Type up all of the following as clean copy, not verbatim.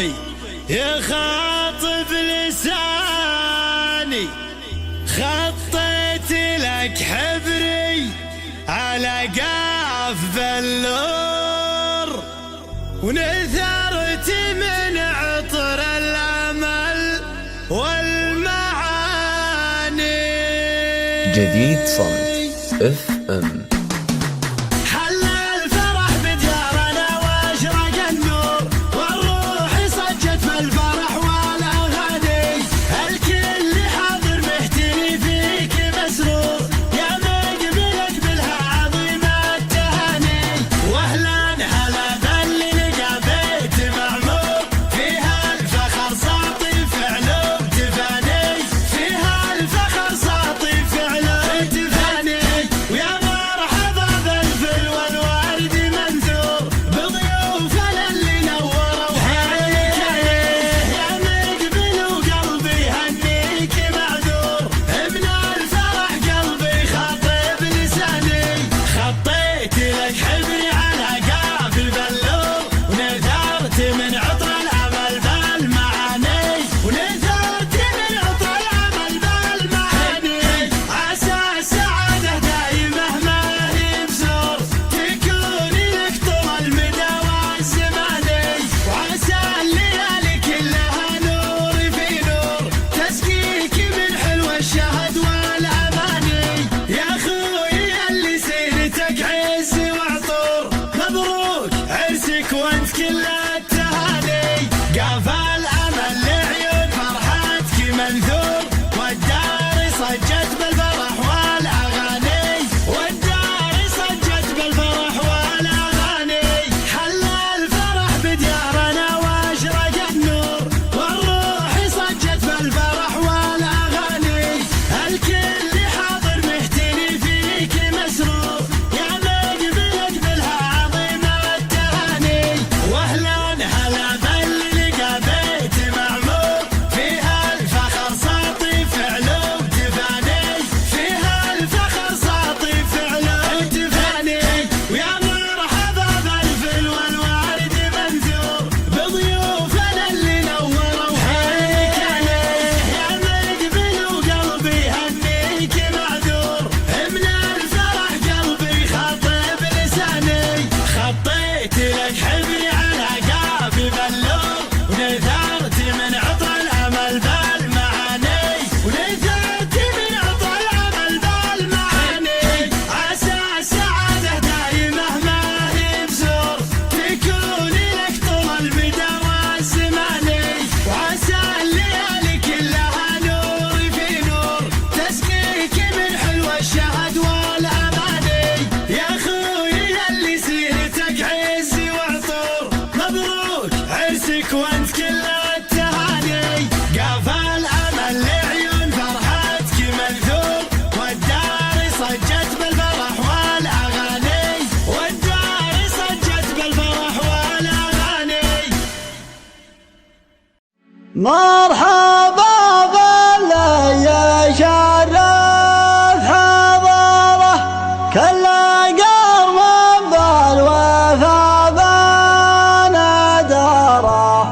قلبي يخاطب لساني، خطيت لك حبري على قاف بلور، ونثرت من عطر الأمل والمعاني. جديد صمت FM. مرحبا باللي يشرف حضره، كل قرم بالوفا بندره.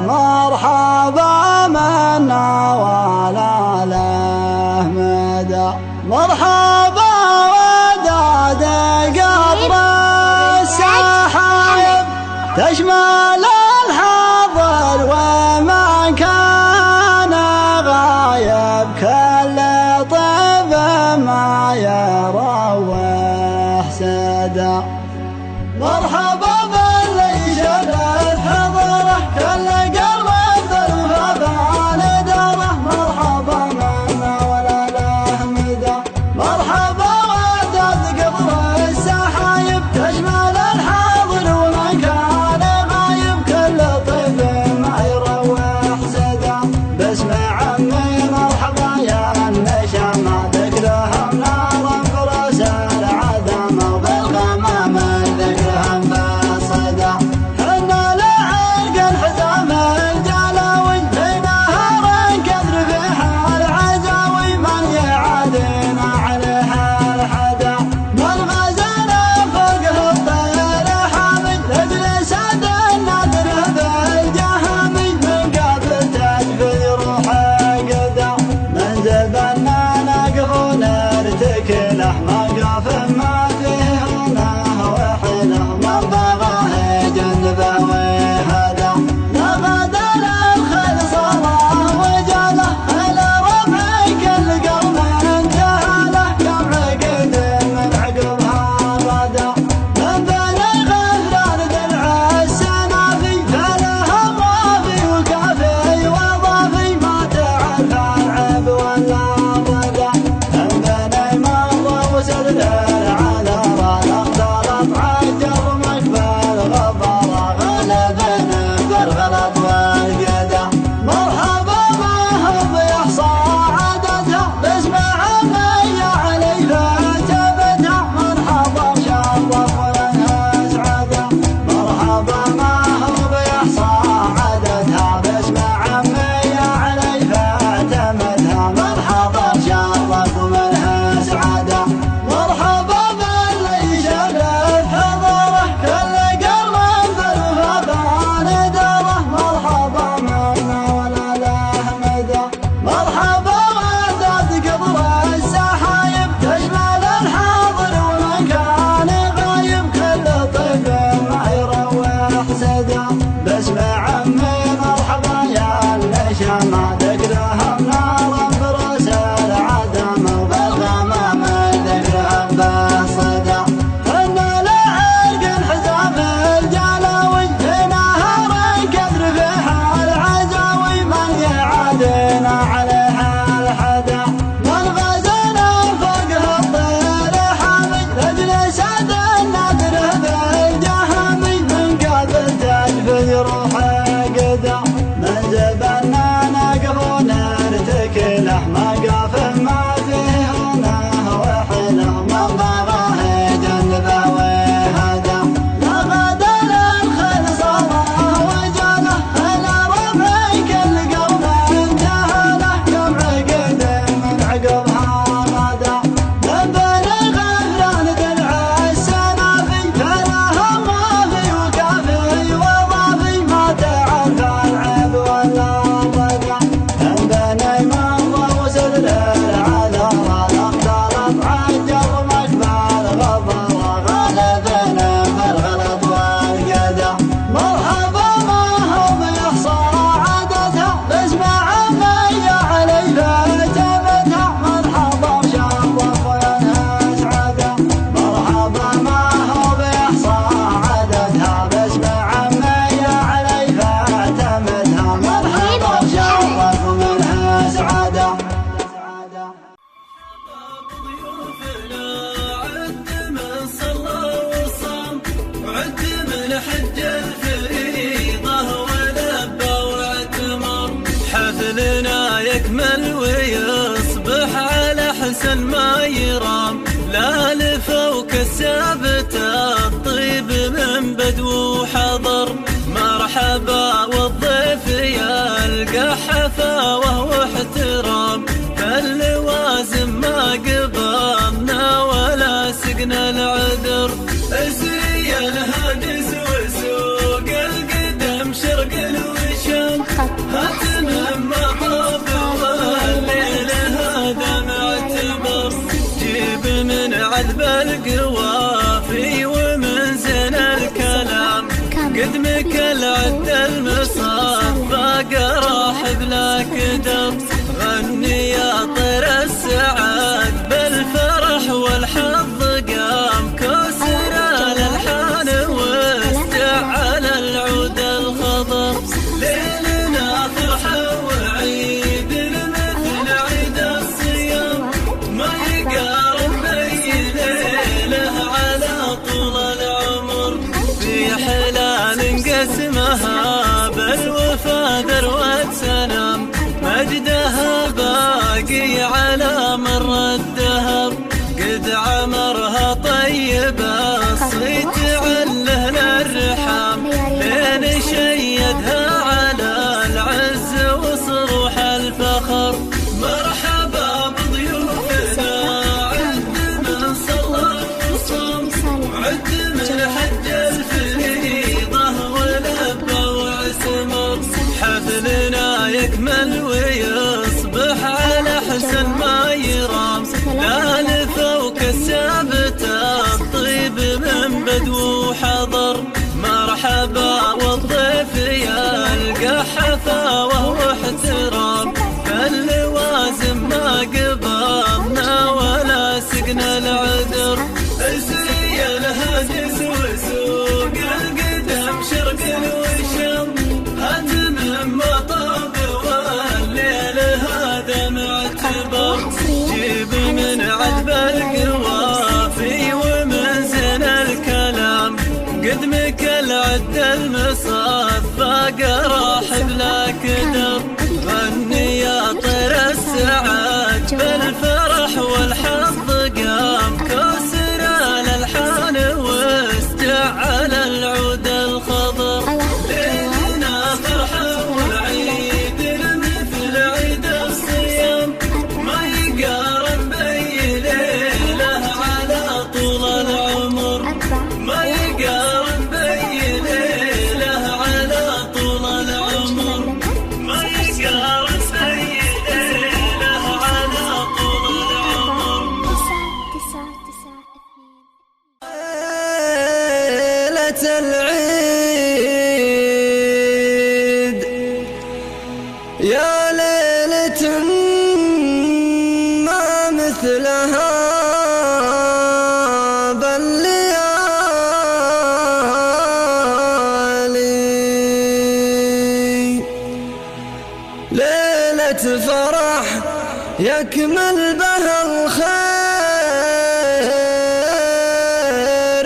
مرحبا منا ولا له مدى، مرحبا وداد قبر السحايب، تشمل الحاضر ومن كان غايب، كل طيب ما يروح سدى. مرحبا باللي شرف حضره، كل قلب بالوفا بندره. مرحبا منا ولا له مدى، مرحبا وداد قبر السحايب، تشمل الحاضر ومن كان غايب. بالغلط والقدع. مرحبا ما هو بيحصى عادتها باسم عمي علي فتبتها. مرحبا شرف ولها اسعدها. مرحبا ما هو بيحصى عادتها باسم عمي علي فتمتها. مرحبا شرف ولها اسعدها. مرحبا باللي شرف حضره كل قلب بالوفا ندره. مرحبا منا ولا له مدى. مرحبا وعدت قبر السحايب تشمل الحاضر ومن كان غايب. كل طيب ما يروح سدى باسم عمي. مرحبا يا اللي شمع ذكرها نار براس العدم وبالغمام ذكرها بالصدى. هنا لعرق الحزام الجلاوي في نهر كدر فيها العزاوي. من يعادنا عليها الحدا من غزنا فوقها الطير حامي. رجل سد النادر بالجهمي من قبل تجفي روحه قدا. من زبنا نقف ونرتكله ما قاف ما فيه هونه وحله. من ضغاه جنبه وهدى لقد الخير صاره وجاله. على ربعي كل قوم انتهله كم عقد من عقبها غدا. من بني غفران دلع السنافي فلاها ما في وكافي وضافي. ما تعرف العيب ولا ضيقه. من بني منظر وسدل العذارى اختلط عجر مقبل غفر غالبنا بالغلط والقدع. مرحبا ما هو بيحصى عادتها باسم عمي علي فتبتها. مرحبا شرف ولها اسعدها. مرحبا ما هو بيحصى عادتها باسم عمي علي فتبتها. مرحبا شرف ولها اسعدها. ضيوفنا عد من صلى وصام وعد من حج الفريضة ولبى واعتمر. حفلنا يكمل ويصبح على حسن ما يرام. لا لفوق السابت الطيب من بدو حضر. مرحبا والضيف يلقى حفاوه واحترام. فاللوازم ما قبضنا ولا سقنا العذر. ازري الهادس وسوق القدم شرق الوشام. هاتم ما طاب والليل هذا معتبر. جيب من عذب القوافي ومن زين الكلام. قدمك العد المصفى قراحب لا كدر. غني يا طير السعاد بالفرح والحظ قام. كسر الالحان واستعل العود الخضر. ليلنا فرحه وعيد مثل عيد الصيام. ما يقارن بين ليله على طول العمر. في حلال انقسمها بالوفا ذروة سنام. مجدها باقي على مر الدهر. قد عمرها طيب الصيت عله للرحام. لين شيدها على العز وصروح الفخر. مرحبا بضيوفنا عد من صلى وصام وعد من حج الفريضة ولبى واعتمر. حفلنا يكمل ويصبح على حسن ما يرام. لا لفوق السابت الطيب من بدو حضر. مرحبا والضيف يلقى حفاوه واحترام. فاللوازم ما قبضنا ولا سقنا العذر. ازري الهاجس وسوق القدم شرق الوشام. هاتم ما طاب والليل هذا معتبر. جيب من عذب القوافي ومن زين الكلام. قدمك العد المصفى قراح بلا كدر، غني يا طير السعاد بالفرح والحظ قام، كسر الالحان واستعل العود الخضر، ليلنا فرحه والعيد مثل عيد الصيام، ما يقارن بأي ليله على طول العمر، ما يقارن بأي ليله على طول العمر، ما يقارن بأي ليله على طول العمر. ليلة العيد يا ليلة ما مثلها بالليالي، ليلة فرح يكمل بها الخير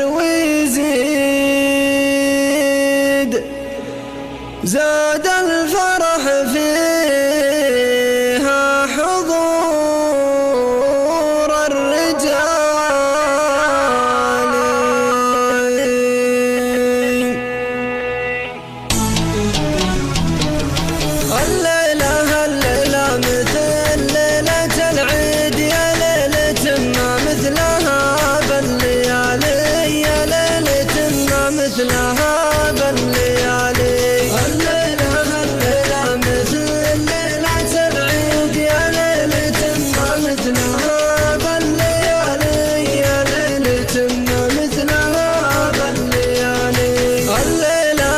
ويزيد، زاد الفرح فيها حضور الرجال، الليلة مثل ليلة العيد يا ليلة ما مثلها بالليالي، يا ليلة ما مثلها بالليالي، الليلة مثل ليلة العيد يا ليلة ما مثلها بالليالي، يا ليلة ما مثلها بالليالي، الليلة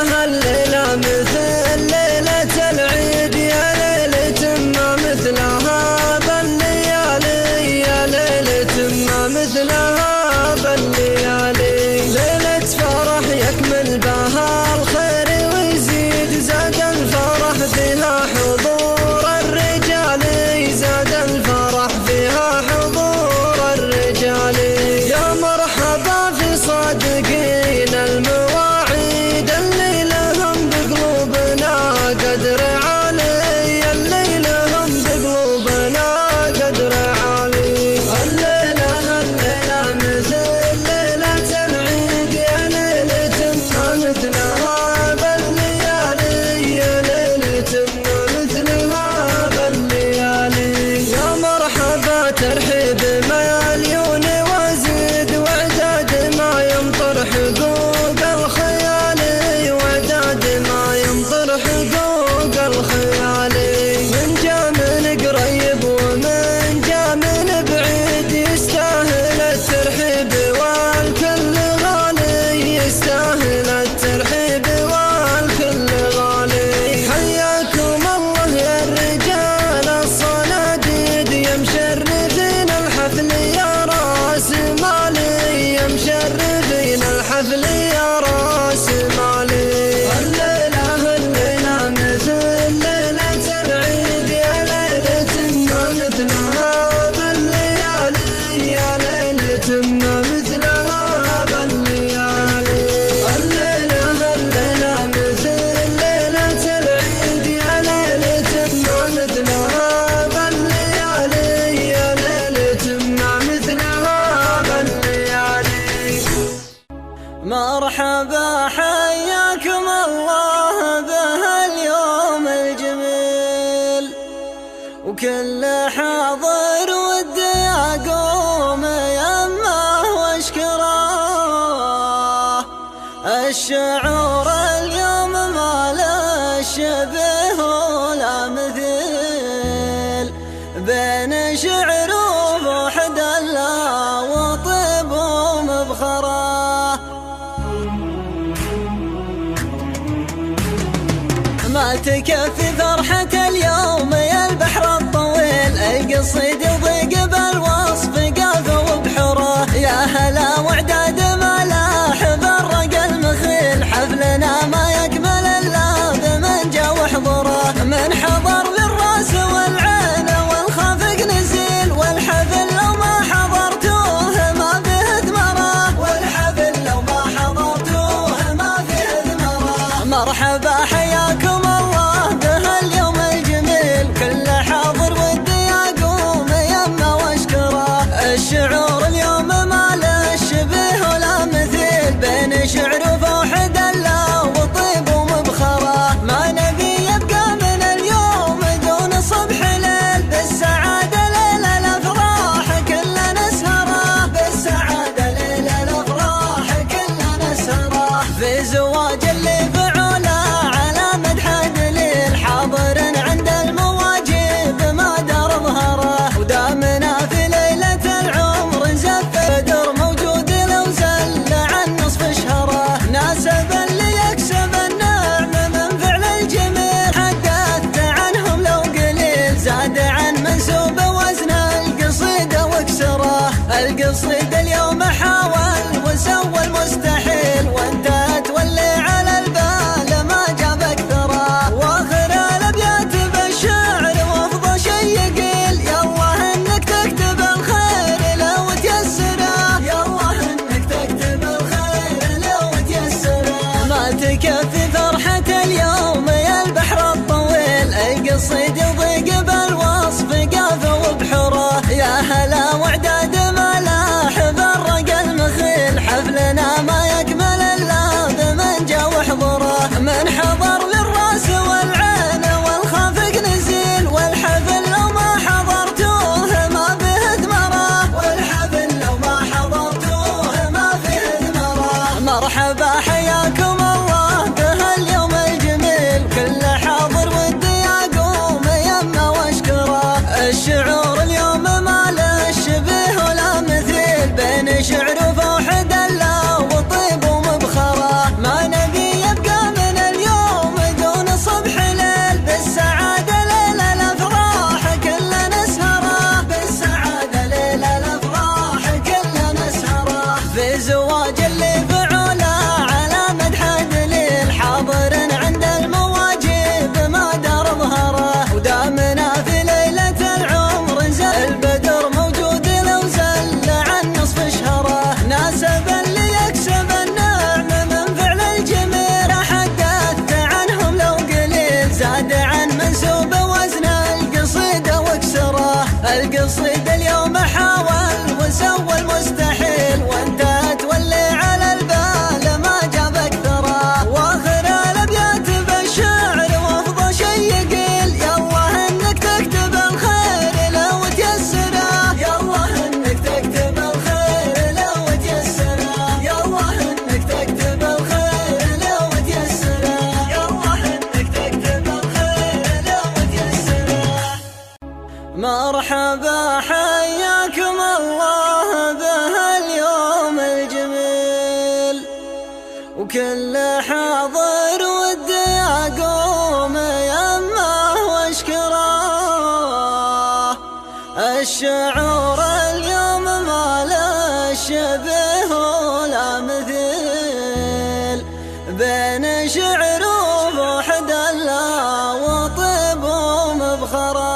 مثل ليلة العيد يا ليلة ما مثلها بالليالي، يا ليلة ما مثلها بالليالي، ليلة فرح يكمل بها الخير ويزيد، زاد الفرح فيها حضور الرجال، زاد الفرح فيها حضور الرجال، يا مرحبا في صادقين المواعيد، الليلة هم بقلوبنا قدر عالي، الليلة هم بقلوبنا قدر عالي، الليلة مثل ليلة العيد يا ليلة ما مثلها بالليالي، يا ليلة ما مثلها بالليالي، يا مرحبا ترحيب مليون وزيد، واعداد ما يمطر حقوق الخيال، واعداد ما يمطر حقوق الخيال، من جا من قريب ومن جا من بعيد يستاهل الترحيب والكل غالي، يستاهل الترحيب والكل غالي، حياكم الله يا الرجال الصناديد، يا مشرفين الحفل يا راس مالي، يا مشرفين الحفل يا راس مالي، الليلة مثل ليلة العيد يا ليلة ما مثلها بالليالي، يا ليلة ما مثلها بالليالي، الليلة مثل ليلة العيد يا ليلة ما مثلها بالليالي، يا ليلة ما مثلها بالليالي. مرحبا حياكم الله بهاليوم الجميل، وكل حاضر ودي اقوم يمه واشكره، الشعور اليوم ما له شبه ولا مثيل، بين شعر وبوحد الله وطيب ومبخره، ما تكفي فرحة اليوم يا البحر الطويل، القصيد يضيق بالوصف قاف وبحره، يا هلا وعداد ملاح فرق المخيل، حفلنا ما يكمل الا بمن جا وحضره، من حضر للراس والعين والخافق نزيل، والحفل لو ما حضرتوه ما فيه ثمره، والحفل لو ما حضرتوه ما فيه ثمره، مرحبا حياكم مرحبا حياكم الله بهاليوم الجميل، وكل حاضر ودي أقوم يمه واشكره. الشعور اليوم ما له شبه ولا مثيل، بين شعر وفوح دلة وطيب ومبخره.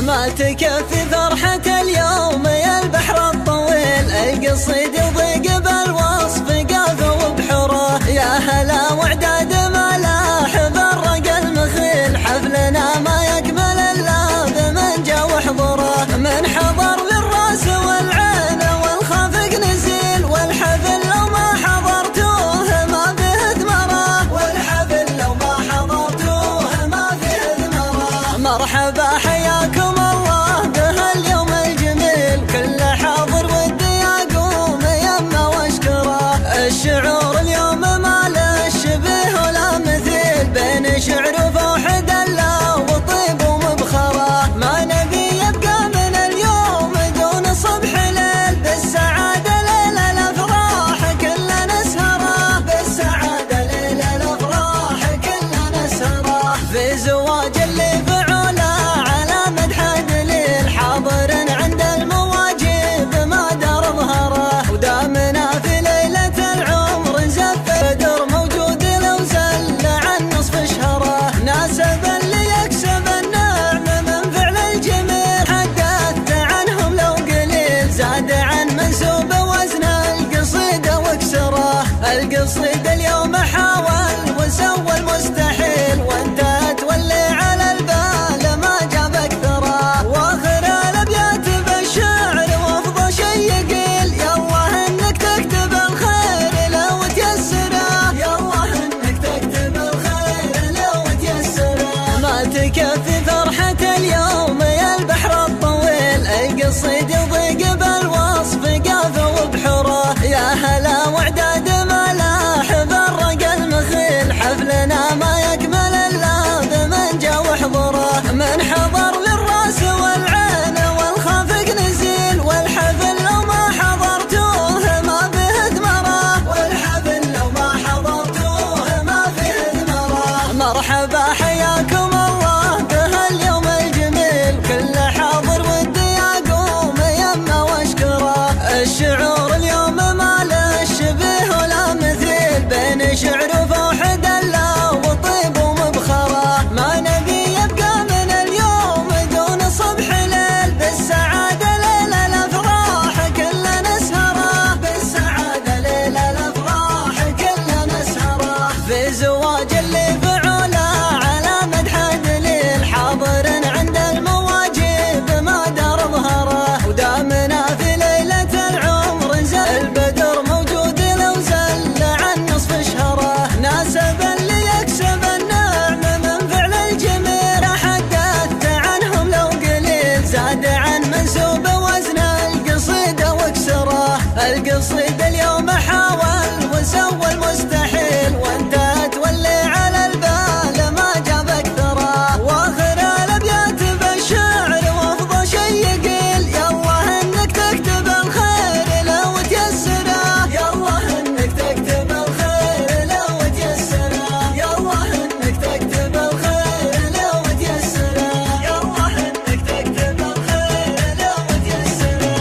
ما تكفي فرحة اليوم يا البحر الطويل، القصيد يضيق بالوصف قافه وبحره. يا هلا وعداد ملاح برق المخيل، حفلنا ما يكمل الا بمن جا وحضره. من حضر للراس والعين والخافق نزيل، والحفل لو ما حضرتوه ما فيه ثمره، والحفل لو ما حضرتوه ما فيه ثمره. مرحبا حياكم الله بهاليوم الجميل، كل حاضر ودي اقوم يمه واشكره. الشعور اليوم ما له شبه ولا مثيل، بين شعر وفوح دلة وطيب ومبخره. ما نبي يبقى من اليوم دون صبح ليل، بالسعادة ليلة الافراح كلنا نسهره، بالسعادة ليلة الافراح كلنا نسهره. في زواج اللي فعوله على مدح دليل، حاضر عند المواجب ما دار ظهره. ودامنا في ليلة العمر زف بدر موجود لو زل عن نصف شهره. ناسب اللي يكسب النعم من فعل الجميل، حدثت عنهم لو قليل، زاد عن منسوب وزن القصيدة واكسره. القصيد اليوم حاول وسوى المستحيل، وانت تولي على البال ما جاب اكثره. واخر الابيات بالشعر وافضى شي يقيل، يالله انك تكتب الخير لو تيسره، يالله انك تكتب الخير لو تيسره. ما تكفي فرحة اليوم يا البحر الطويل، القصيد يضيق بالوصف قافه وبحره. يا هلا وعداد ملاح برق المخيل، حفلنا ما يكمل الا بمن جا وحضره. من حضر للراس والعين والخافق نزيل، والحفل لو ما حضرتوه ما فيه ثمره، والحفل لو ما حضرتوه ما فيه ثمره. مرحبا حياكم الله بهاليوم الجميل، كل حاضر ودي اقوم يمه واشكره. الشعور اليوم ما له شبه ولا مثيل، بين شعر وفوح دلة وطيب ومبخره. ما نبي يبقى من اليوم دون صبح ليل، بالسعادة ليلة الافراح كلنا نسهره، بالسعادة ليلة الافراح كلنا نسهره. في زواج اللي فعوله على مدح دليل، حاضر عند المواجب ما دار ظهره. ودامنا في ليلة العمر زل البدر موجود لو زل عن نصف شهره. ناسب اللي يكسب النعم من فعل الجميل، حدثت عنهم لو قليل، زاد عن منسوب وزن القصيدة واكسره. القصيد اليوم حاول وسوى المستحيل، وانت تولي على البال ما جاب اكثره. واخر الابيات بالشعر وافضى شي يقيل، يالله انك تكتب الخير لو تيسره، يالله انك تكتب الخير لو تيسره، يالله انك تكتب الخير لو تيسره، يالله انك تكتب الخير لو تيسره.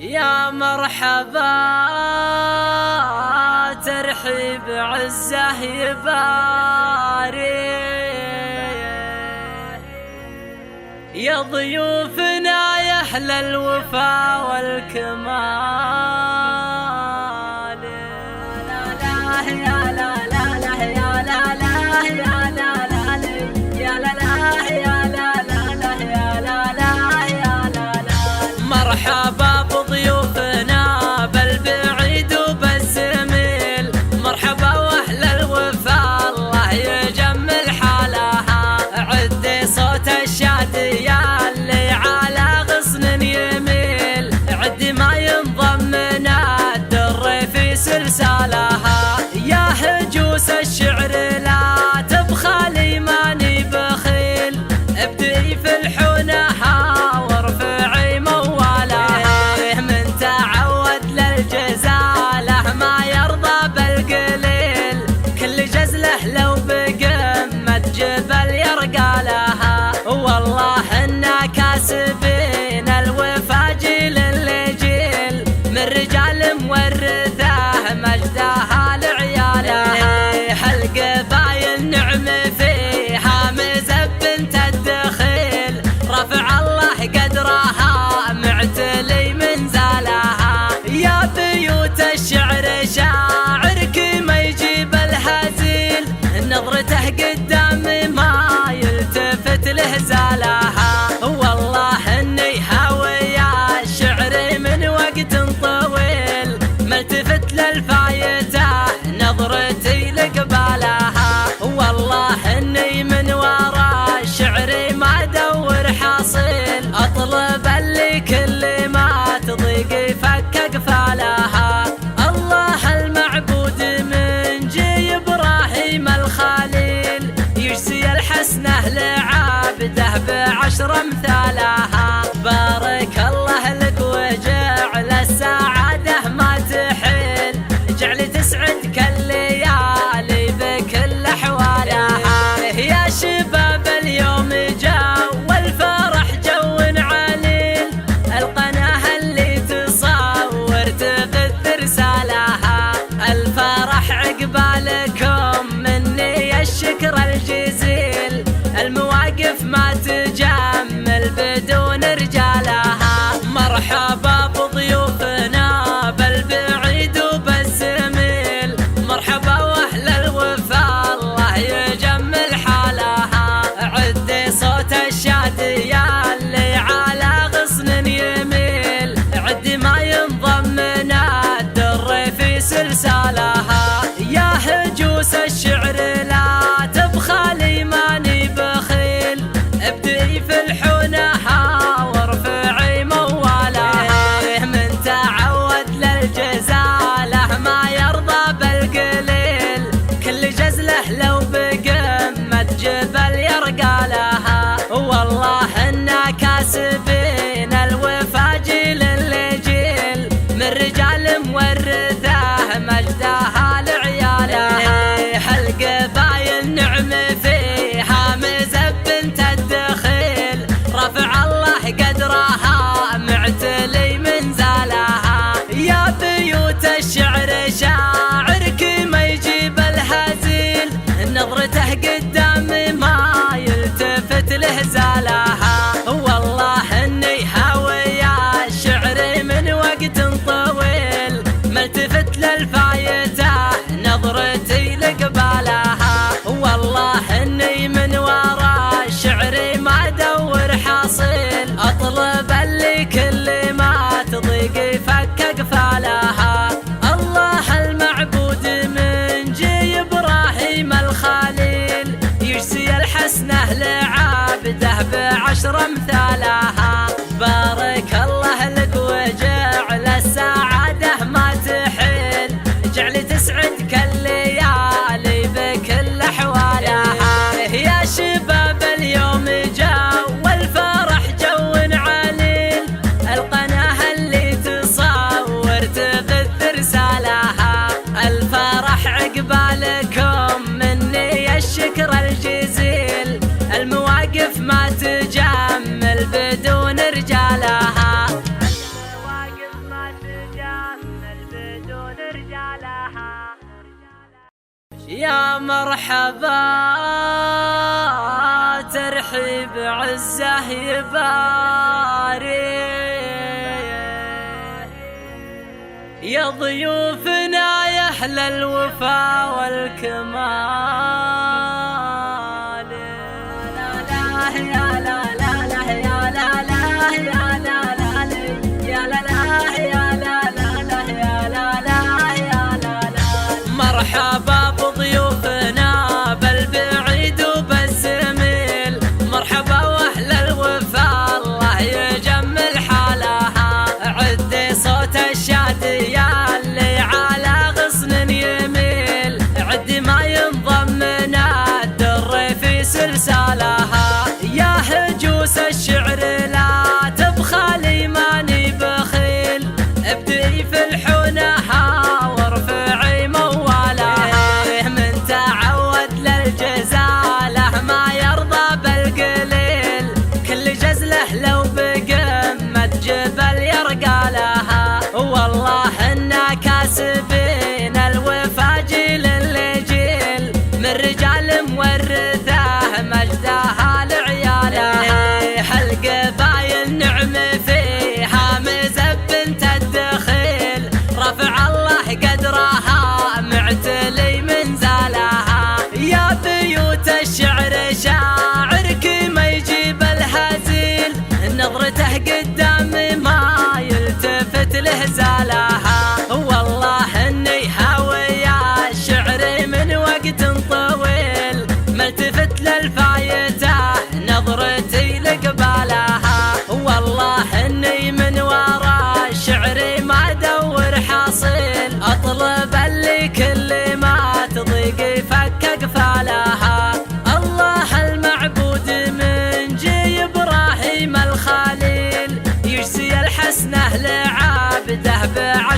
يا مرحبا ترحيب عزه يباري، يا ضيوفنا يا احلى الوفا والكمال. لا لا يا لا لا لا يا لا لا يا لا لا يا لا لا يا لا لا يا لا لا يا لا لا. مرحبا بضيوفنا بالبعيد وبالزميل، مرحبا واحلى الوفا الله يجمل حالها. عدي صوت الشادية اللي على غصن يميل، عدي ما ينضم من الدر في سلسالها. يا هجوس الشعر لا تبخل كاسبين الوفا جيل لجيل من رجال مورثه مجدها لعياله القبايل نعم فيها مزب تدخل رفع الله قدرها معتلي منزلها يا بيوت الشعر شاعرك ما يجيب الهزيل نظرته قدام ما يلتفت له زالها والله اني هاوي الشعر من وقت طويل ملتفت للفايته نظرتي لقبالها والله اني من وراء الشعر ما ادور حاصل اطلب اللي كل ما تضيق فك قفالها الله المعبود من جي ابراهيم الخليل يجزي الحسنه لعابده بعشر امثالها بارك الله لك وجعل السعاده ما تحل جعل تسعدك الليالي بكل احوالها يا شباب اليوم جو الفرح جو عليل القناه اللي تصور تبث رسالها الفرح عقبالكم مني الشكر الجزيل المواقف ما تجمل بدون رجالها مرحبا بضيوفنا بالبعيد وبالزميل مرحبا واهل الوفا الله يجمل حالها عدي صوت الشادية اللي على غصن يميل عدي ما ينضم من الدر في سلسالها يا هجوس الشعر لا تبخلي ماني بخيل ابدي في الحنها وارفعي موالها من تعود للجزاله ما يرضى بالقليل كل جزله لو بقمة جبل يرقى لها والله انا كاسبين الوفا جيل لجيل من رجال مورثه مجدها لعياله القبايل نعم فيها مزب تدخل رفع الله قدرها معتلي منزلها يا بيوت الشعر شاعرك ما يجيب الهزيل نظرته قدام ما يلتفت له زالها والله اني هاوي الشعر من وقت طويل ملتفت للفايته نظرتي لقبالها والله اني من وراء الشعر ما ادور حاصل اطلب اللي كل ما تضيق فك قفالها الله المعبود من جي ابراهيم الخليل يجزي الحسنه لعابده بعشر امثالها بارك الله لك وجعل السعاده ما تحل جعل تسعدك الليالي بكل احوالها يا شباب اليوم جو الفرح جو عليل القناه اللي تصور تبث رسالها الفرح عقبالكم مني الشكر الجزيل المواقف ما تجمل بدون رجالها المواقف ما تجمل بدون رجالها يا مرحبا ترحيب عزه يباري يا ضيوفنا يا اهل الوفا والكمال يا لا لا لا يا لا لا يا لا لا يا لا لا يا لا لا يا لا لا يا لا لا مرحبا بضيوفنا بالبعيد وبالزميل مرحبا واهل الوفا الله يجمل حالها عدي صوت الشادية اللي على غصن يميل عدي ما ينضم من الدر في سلسالها يا هجوس الشعر لا تبخلي ماني بخيل ابدي في الحنها وارفعي موالها من تعب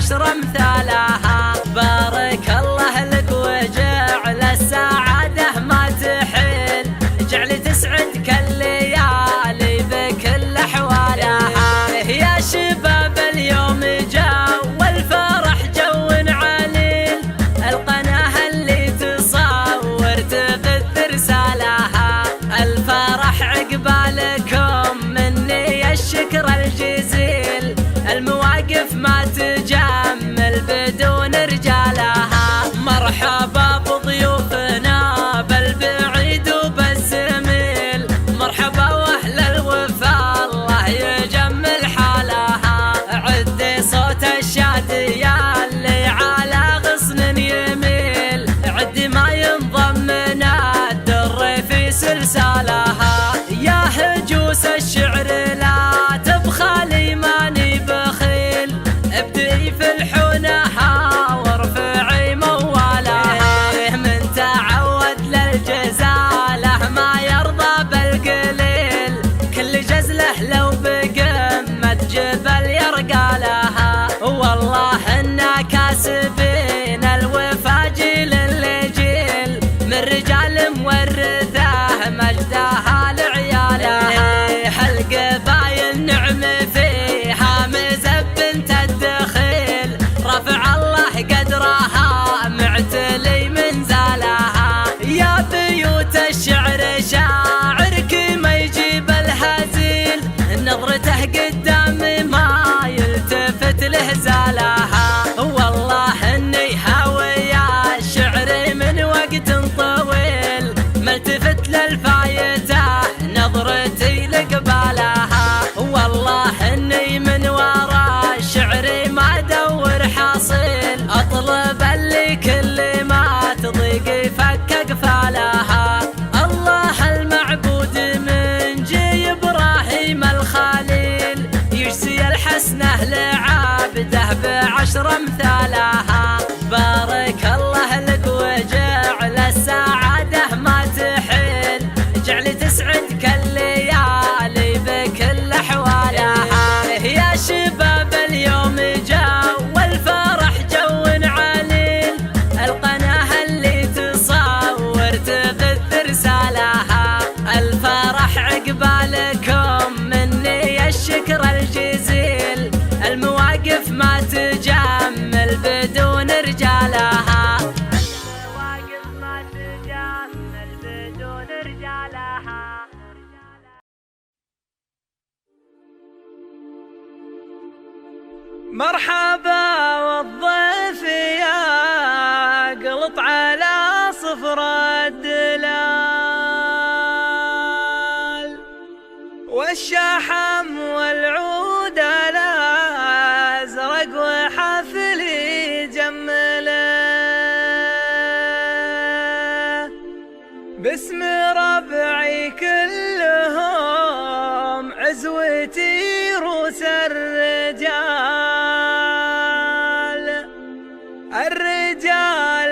بعشر أمثالها. بارك الله لك وجعل السعادة ما تحل، جعل تسعدك الليالي بكل أحوالها. يا شباب اليوم جو الفرح جو عليل، القناة اللي تصور تبث رسالها. الفرح عقبالكم مني الشكر الجزيل، المواقف ما تجمل بدون رجالها. مرحبا بضيوفنا بالبعيد وبالزميل، مرحبا واهل الوفا الله يجمل حالها. عدي صوت الشادية اللي على غصن يميل، عدي ما ينضم من الدر في سلسالها. يا هجوس الشعر لا تبخلي ماني بخيل، ابدي في الحنها وارفعي موالها. من تعود للجزاله ما يرضى بالقليل، كل جزله لو بقمة جبل يرقى لها. والله إنا كاسبين الوفا جيل لجيل، من رجال مورثه مجدها لعيالها. القبايل نعم فيها مزبن تدخيل، رفع الله قدرها معتلي منزلها. يا بيوت الشعر شاعرك ما يجيب الهزيل، نظرته قدام ما يلتفت لهزالها. والله اني هاوي الشعر من وقت طويل، ملتفت للفايته نظرتي لقبالها. والله اني من ورا الشعر ما ادور حاصل، اطلب اللي كل ما تضيق فك قفالها. الله المعبود من جي ابراهيم الخليل، يجزي الحسنه لعابده بعشر امثالها. بارك الله لك وجعل السعاده ما تحل، جعل تسعدك الليالي بكل أحوالها. يا شباب اليوم جو الفرح جو عليل، القناة اللي تصور تبث رسالها. الفرح عقبالكم مني الشكر الجزيل، المواقف ما تجمل بدون رجالها. المواقف ما تجمل بدون رجالها. مرحبا والضيف يا قلط على صفر الدلال، والشحم والعود الازرق وحفل يجمله. باسم ربعي كلهم عزوتي روس الرجال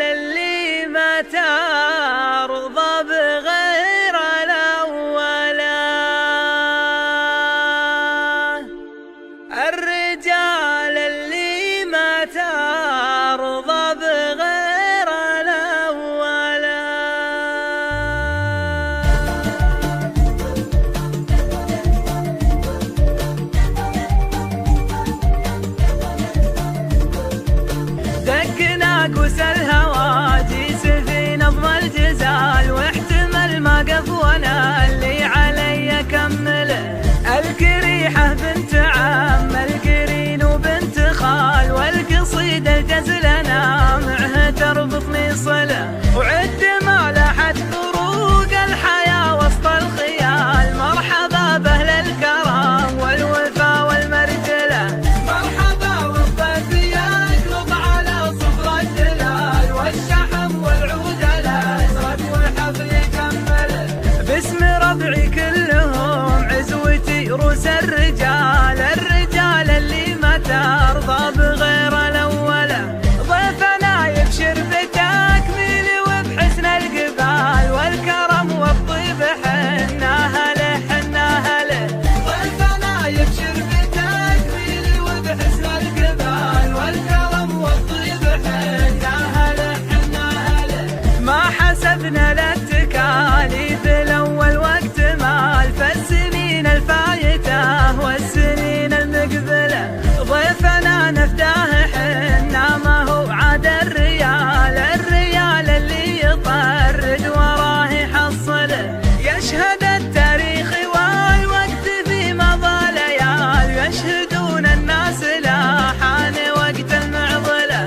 اللي ما ترضى بغير الأولى، الرجال اللي ما ترضى بغير الأولى. دقنا قوس الهواجيس في نظم الجزال، واحتمل ما قفونا اللي علي كمله. الكريحة بنت عم القرين وبنت خال، والقصيدة الجزلنا معها تربطني صلة. وعد ما لاحت طروق الحياة وسط الخيال، مرحبا بأهل الكرم والوفا والمرجلة. مرحبا والضيف يقلط على صفر الدلال، والشحم والعود الازرق والحفل يكمله. باسم ربعي كلهم عزوتي روس الرجال، الرجال اللي ما ترضى بغير الأولى. ضيفنا يبشر بتكميل وبحسن القبال، والكرم والطيب حناها له حناها له. ضيفنا يبشر بتكميل وبحسن القبال، والكرم حسبنا للتكاليف الأول وقت مال، فالسنين الفايتة والسنين المقبلة ضيفنا نفداه حنا ما هو عاد الريال اللي يطرد وراه يحصله. يشهد التاريخ والوقت في مضى ليال، يشهدون الناس لا حان وقت المعضلة.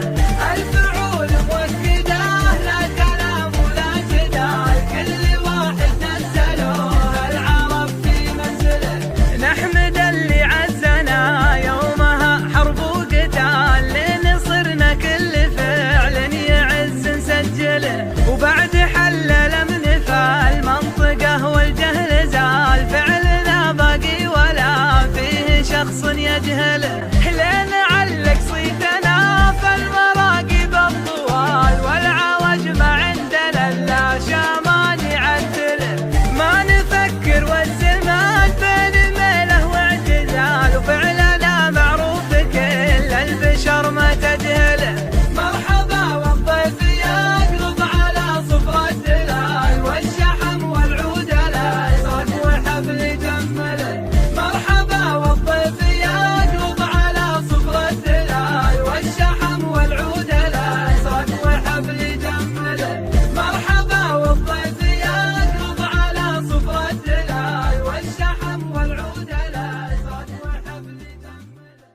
الفعول مؤكدة لا كلام ولا جدال، كل واحد نزلوه العرب في منزله. نحمد اللي عزنا يومها حرب وقتال، لنصرنا كل فعل يعز نسجله. وبعد حل الأمن فالمنطقة والجهل زال، فعلنا باقي ولا فيه شخص يجهله. لين علق صيتنا فالمراقب الطوال، والعوج ما عندنا الا شامان يعدله. ما نفكر والزمان بين ميله واعتزال، وفعلنا معروف كل البشر ما تجهله. مرحبا والضيف يقلب على صفر الدلال، والشحم والعود الازرق وحبل يجمله. مرحبا والضيف يقلب على صفر الدلال، والشحم والعود الازرق وحبل يجمله. مرحبا والضيف يقلب على صفر الدلال، والشحم والعود الازرق وحبل يجمله.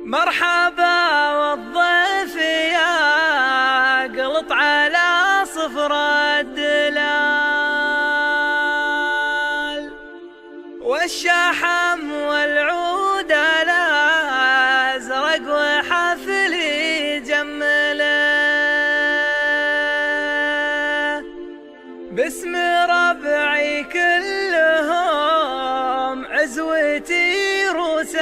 مرحبا والضيف يقلط على صفر الدلال، والشحم والعود الازرق وحفل يجمله. باسم ربعي كلهم عزوتي روس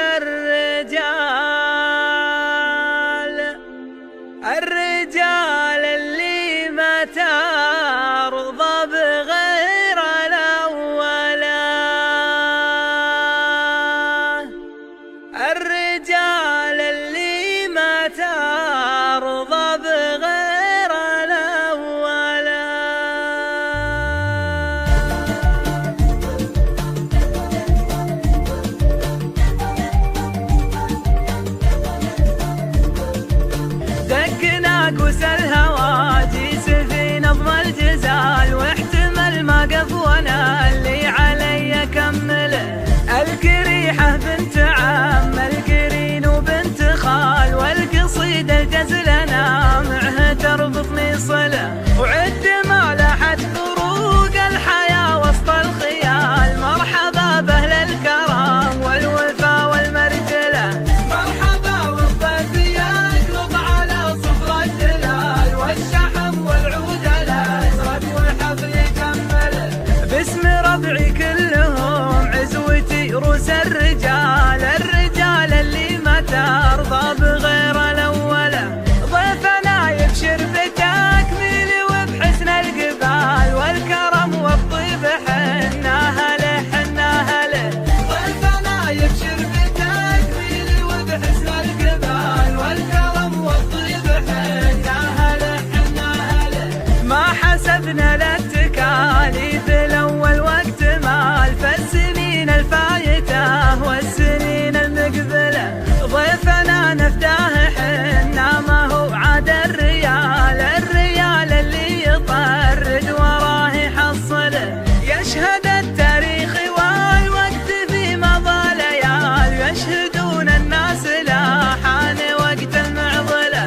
الرجال اللي ما ترضى بغير الأولى. الرجال اللي ما ترضى بغير الأولى. دقنا قوس الهواجيس في نظم الجزال، واحتمل ما قف وانا اللي علي كمله. الكريحة بنت عم القرين وبنت خال، والقصيدة الجزلنا معها تربطني صلة. وعد ما لاحت فروق الحياة وسط الخيال، مرحبا بأهل الكرم والوفا والمرجلة. مرحبا والضيف يقلب على صفر الدلال، والشحم والعود الازرق وحفل يجمله. باسم ربعي كلهم عزوتي روس الرجال اللي ما ترضى بغير الأولى. ضيفنا يبشر بتكميل وبحسن القبال، والكرم والطيب حنا هله حنا هله. ضيفنا يبشر بتكميل وبحسن القبال، والكرم والطيب حنا هله حنا هله. ما حسبنا للتكاليف الأول وقت مال، فالسنين الفايتة والسنين المقبلة ضيفنا نفداه حنا ما هو عاد الريال اللي يطرد وراه يحصله. يشهد التاريخ والوقت في مضى ليال، يشهدون الناس لا حان وقت المعضلة.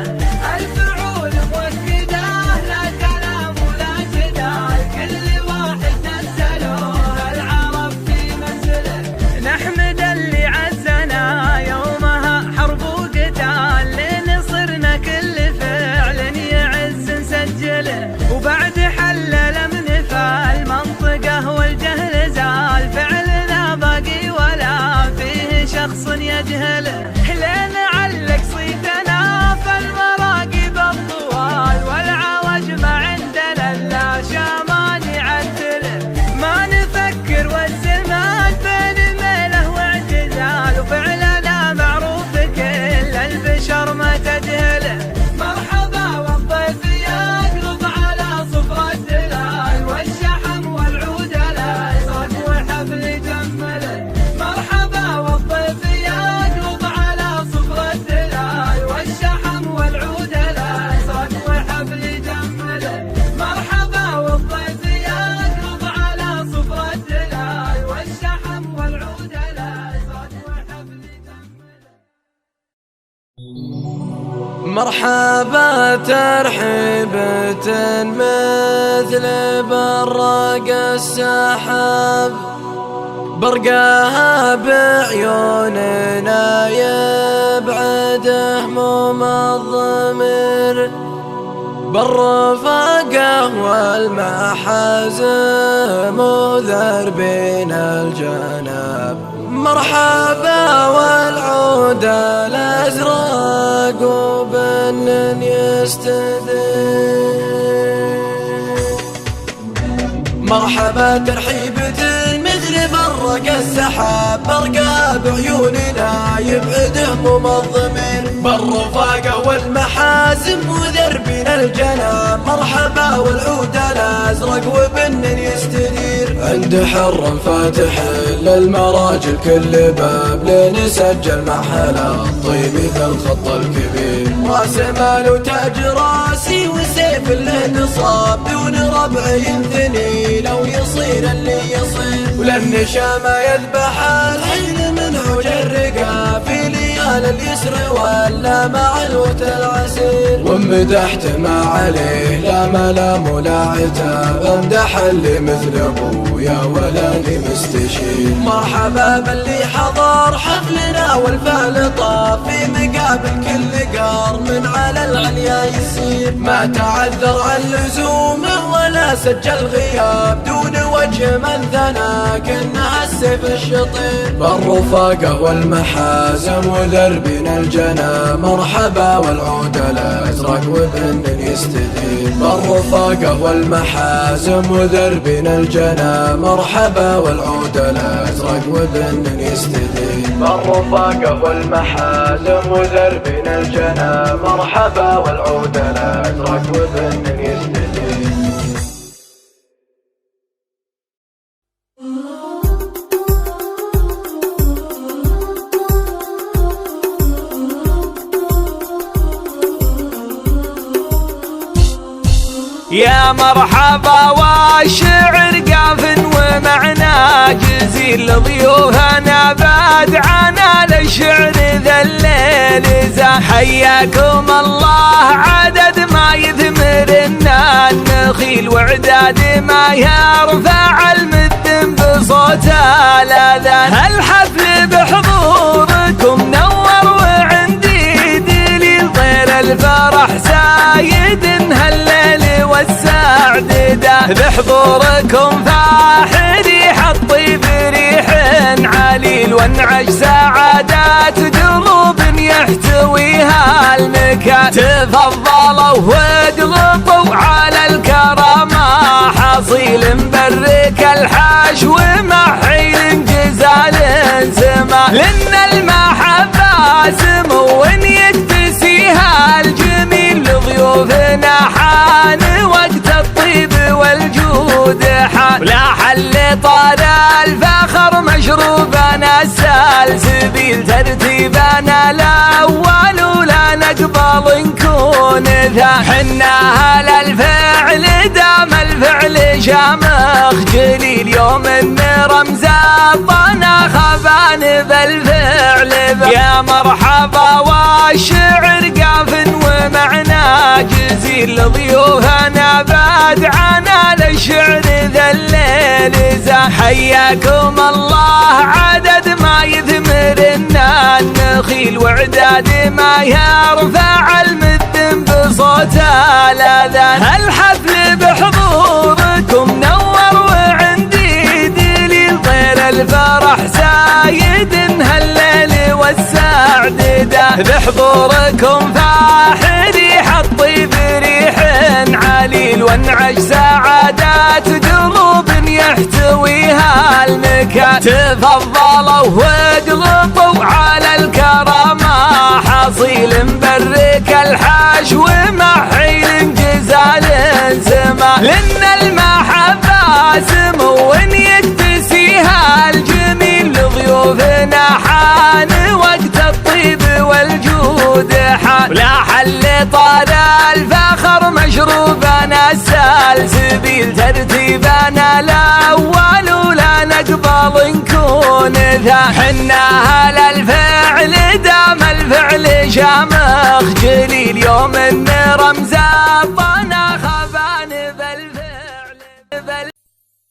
الفعول مؤكدة لا كلام ولا جدال، كل واحد نزلوه العرب في منزله. نحمد اللي عزنا يومها حرب وقتال، لنصرنا كل فعل يعز نسجله. وبعد حل الأمن فالمنطقة والجهل زال، فعلنا باقي ولا فيه شخص يجهله. لين علق صيتنا فالمراقب الطوال، والعوج ما عندنا الا شامان يعدله. ما نفكر والزمان بين ميله واعتزال، وفعلنا معروف كل البشر ما مرحبا ترحيبة مثل برق السحاب، برقاها بعيوننا يبعد هموم الضمير، بالرفاقة والمحازم وذربين الجناب. مرحبا والعود الأزرق وبن يستدير، مرحبا ترحيبة مثل برق السحاب، برقا بعيوننا يبعد هموم الضمير، بالرفاقة والمحازم وذربنا الجناب. مرحبا والعود الأزرق وبن يستدير، عند حر فاتح للمراجل كل باب، لنسجل محلا الطيب ذا الخط الكبير. راس مال وتاج راسي وسيف له نصاب، دون ربع ينثني لو يصير اللي يصير، وللنشام يذبح الحين من عوج الرقا، في ليال اليسر ولا مع الوت العسير. ومدحت ما عليه لا ملام ولا عتاب، امدح اللي مثل ابويا ولاني مستشير. مرحبا باللي حضر حفلنا والفعل طاف، في مقابل كل قار من على العليا يسير، ما تعذر عن لزومه ولا سجل غياب، دون وجه من ثنى كأنها السيف الشطير. بالرفاقة والمحازم وذربنا الجنى، مرحبا والعود الأزرق وبن يستدير. بالرفاقة والمحازم وذربنا الجنى، مرحبا والعود الأزرق وبن يستدير. بالرفاقة والمحازم وذربنا الجنى، مرحبا والعود الأزرق وبن يستدير. يا مرحبا والشعر قاف ومعنى جزيل، لضيوفنا بادعنا للشعر ذا الليل زان. حياكم الله عدد ما يثمرنا النخيل، وعداد ما يرفع المذن بصوت الاذان. هالحفل بحضوركم نور وعندي دليل، طير الفرح زايد هالليل والسعد ده، بحضوركم فاح ريح الطيب ريح عليل، وانعش سعادات قلوب يحتويها المكان. تفضلوا واقلطوا على الكرامة حصيل، مبرك الحشو محيل جزال سما، لأن المحبة سمو يكتسيها الجميل. لضيوفنا حان وقت الطيب والجود حان، ولا حل طال الفخر مشروبنا السلسبيل. ترتيبنا الأول ولا نقبل نكون ثاني، حنا أهل الفعل دام الفعل شامخ جليل. يوم ان رمز الطنا خبان بالفعل يا مرحبا والشعر قاف ومعنى جزيل، لضيوفنا بادعنا للشعر ذا الليل زان. حياكم الله عدد ما يثمرنا النخيل، وعداد ما يرفع المذن بصوت الاذان. هالحفل بحضوركم نور وعندي دليل، طير الفرح زايد هالليل والسعد ده، بحضوركم فاح ريح الطيب ريح عليل، وانعش سعادات قلوب يحتويها المكان. تفضلوا واقلطوا على الكرامة حصيل، مبرك الحشو محيل جزال سما، لأن المحبة سمو يكتسيها الجميل. لضيوفنا حان وقت الطيب والجود حان، ولا حل طال الفخر مشروبنا السلسبيل. ترتيبنا الأول ولا نقبل نكون ثاني، حنا أهل الفعل دام الفعل شامل يوم ان رمز الطنا خفان بالفعل.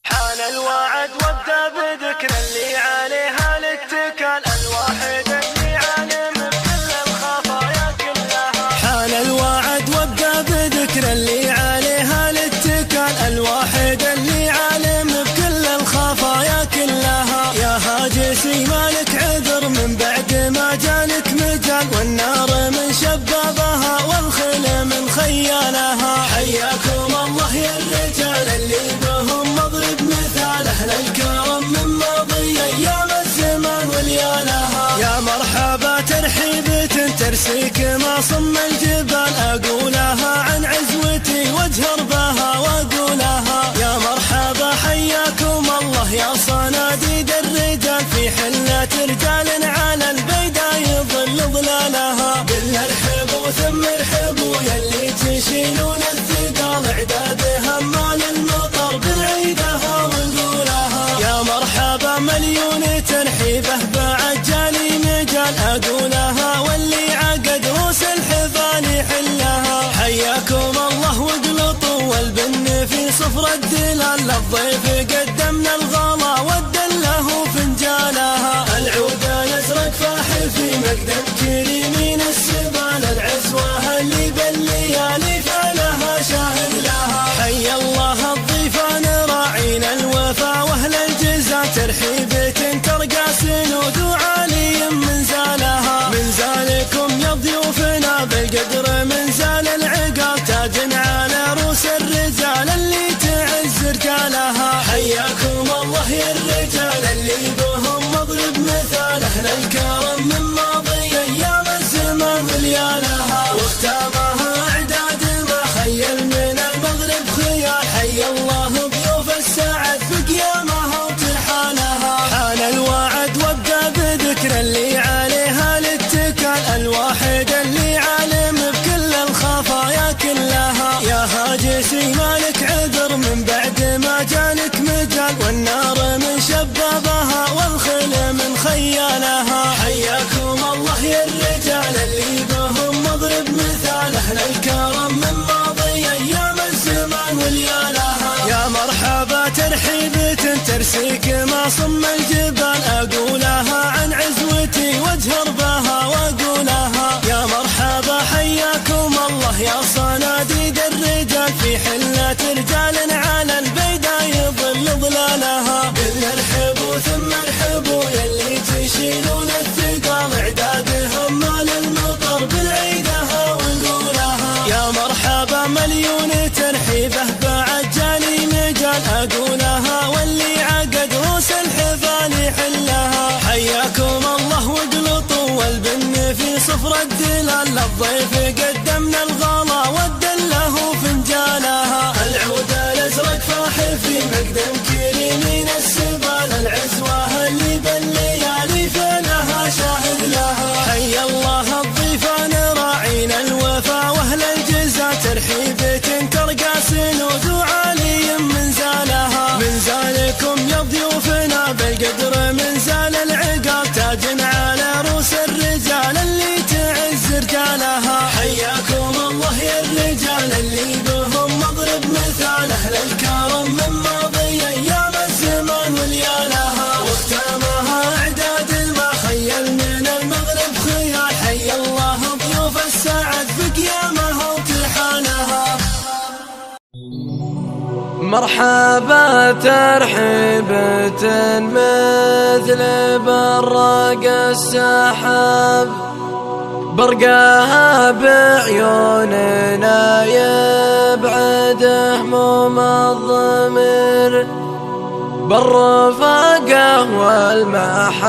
حان الوعد وابدا بذكر اللي عليها الاتكال، الواحد اللي عالم بكل الخفايا كلها. حان الوعد وابدا بذكر اللي عليها الاتكال، الواحد اللي عالم بكل الخفايا كلها. يا هاجسي مالك عذر من بعد ما جالك مجال، والنار من شبابها والخيل من خيالها. حياكم الله يا الرجال اللي بهم مضرب مثال، أهل الكرم من ماضي أيام الزمان وليالها. يا مرحبا ترحيبة ترسيك ما صم الجبال، أقولها عن عزوتي واجهر بها وأقولها. يا مرحبا حياكم الله يا صناديد الرجال، في حلة رجال على البيدا يظل ظلالها. قلنا ارحبوا ثم ارحبوا يلي تشيلون الثقال، اعدادها مال المطر بالعيدها ونقولها. يا مرحبا مليون ترحيبه بعد جالي مجال، اقولها واللي عقد روس الحفال يحلها. حياكم الله واقلطوا والبن في صفر الدلال، للضيف قدمنا الغلا والدله فنجالها. العود الازرق فاحل في مقدم كريمين السبال، العزوه اللي بالليالي فعلها شاهد لها. حي الله الضيفان راعين الوفا واهل الجزا، ترحيبة ترقى سنود وعالي من زالها. من زالكم يا ضيوفنا بالقدر من زال العقال، تاج على روس الرجال اللي تعز رجالها. حياكم الله يا الرجال اللي بهم مضرب مثال، اهل الكرم من ماضي ايام الزمان وليالها. واختامها اعداد ما خيل من المغرب خيال، حي الله ضيوف السعد في قيامها وترحالها. حان الوعد وابدا بذكر اللي عليها الاتكال، الواحد اللي عالم بكل الخفايا كلها. يا هاجسي مالك عذر من بعد ما جالك مجال، والنار من شبابها والخيل من خيالها. حياكم الله يا الرجال اللي بهم مضرب مثال، اهل الكرم من ماضي ايام الزمان وليالها. يا مرحبا ترحيبة ترسيك ما صم الجبال، اقولها عن عزوتي واجهر بها واقولها. يا مرحبا حياكم الله يا صناديد الرجال، في حلة رجال على البيدا يظل ظلالها. قلنا ارحبوا ثم ارحبوا يلي تشيلون الثقال، اعدادهم مال المطر بالعيدها ونقولها. يا مرحبا مليون ترحيبه بعد جالي مجال، اقولها واللي عقد روس الحفال يحلها. حياكم الله واقلطوا والبن في صفر الدلال، للضيف قدمنا الغلا والدله فنجالها. العود الازرق فاحل في مقدم كريمين السبال، العزوه اللي بالليالي فعلها شاهد لها. حي الله الضيفان راعين الوفا واهل الجزا، ترحيبة ترقى سنود وعالي من زالها. من زالكم يا ضيوفنا بالقدر من زال العقال، تاج على روس الرجال اللي تعز رجالها. حياكم الله يا الرجال اللي بهم مضرب مثال، اهل الكرم من ماضي ايام الزمان وليالها. واختامها اعداد ما خيل من المغرب خيال، حي الله ضيوف السعد في قيامها وترحالها. مرحبا ترحيبة مثل برق السحاب، برقاها بعيوننا يبعد هموم الضمير، بالرفاقة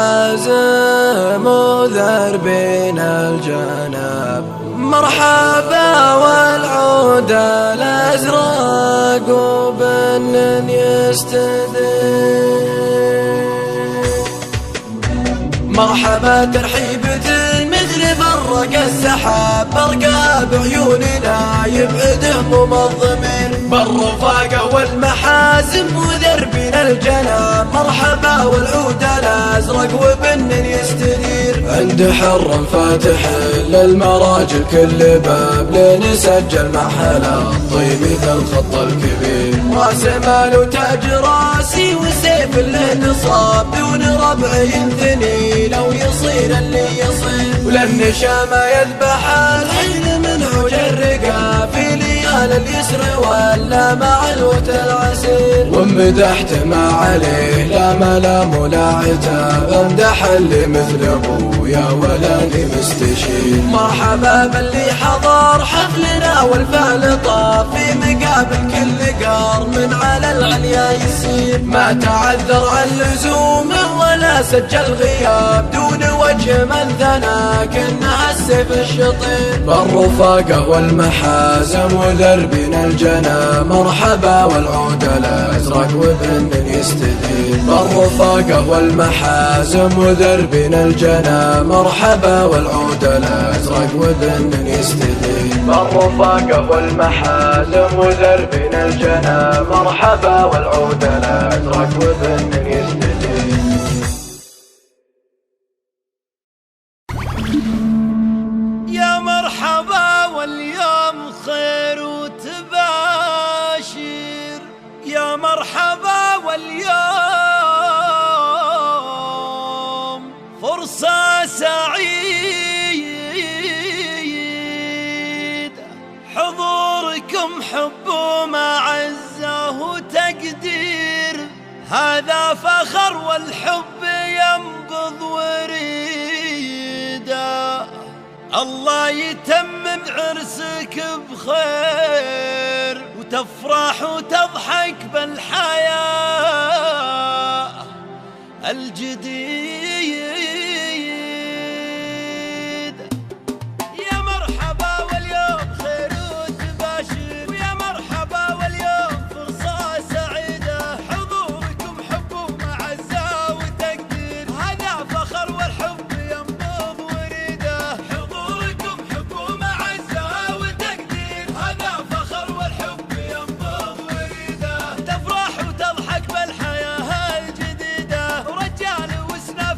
والمحازم وذربين الجناب. مرحبا والعود الأزرق وبن يستدير. مرحبا ترحيبة مثل برق السحاب، برقا بعيوننا يبعد هموم الضمير، بالرفاقة والمحازم وذربين الجناب. مرحبا والعود الأزرق وبن يستدير، عند حر فاتح للمراجل كل باب لنسجل محلا الطيب ذا الخط الكبير. راس مال وتاج راسي وسيف له نصاب دون ربع ينثني لو يصير اللي يصير. ولن شام يذبح الحين من عوج الرقا في ليال اليسر ولا مع الوت العسير. ومدحت ما عليه لا ملام ولا عتاب امدح اللي مثل ابويا ولاني مستشير. مرحبا باللي حضر حفلنا والفعل طاف في مقابل كل قار من على العليا يسير. ما تعذر عن لزومه ولا سجل غياب دون وجه من ثنى كأنها السيف الشطير. بالرفاقة والمحازم ودربنا الجنى مرحبا والعود الازرق وبن يستدير. بالرفاقة والمحازم ودربنا الجنى مرحبا والعود الازرق وبن يستدير. بالرفاقة والمحازم ودربنا الجنى مرحبا والعود الازرق وبن يستدير. يا مرحبا واليوم خير وتباشر. يا مرحبا واليوم فرصة سعيدة. حضوركم حب ومعزة وتقدير. هذا فخر والحب ينبض وريده. الله يتمم عرسك بخير وتفرح وتضحك بالحياة الجديد. يا مرحبا واليوم خير وتباشر. ويا مرحبا واليوم فرصة سعيدة. حضوركم حب ومعزة وتقدير. هذا فخر والحب ينبض وريده. حضوركم حب ومعزة وتقدير. هذا فخر والحب ينبض وريده. تفرح وتضحك بالحياة الجديدة. ورجال وسنة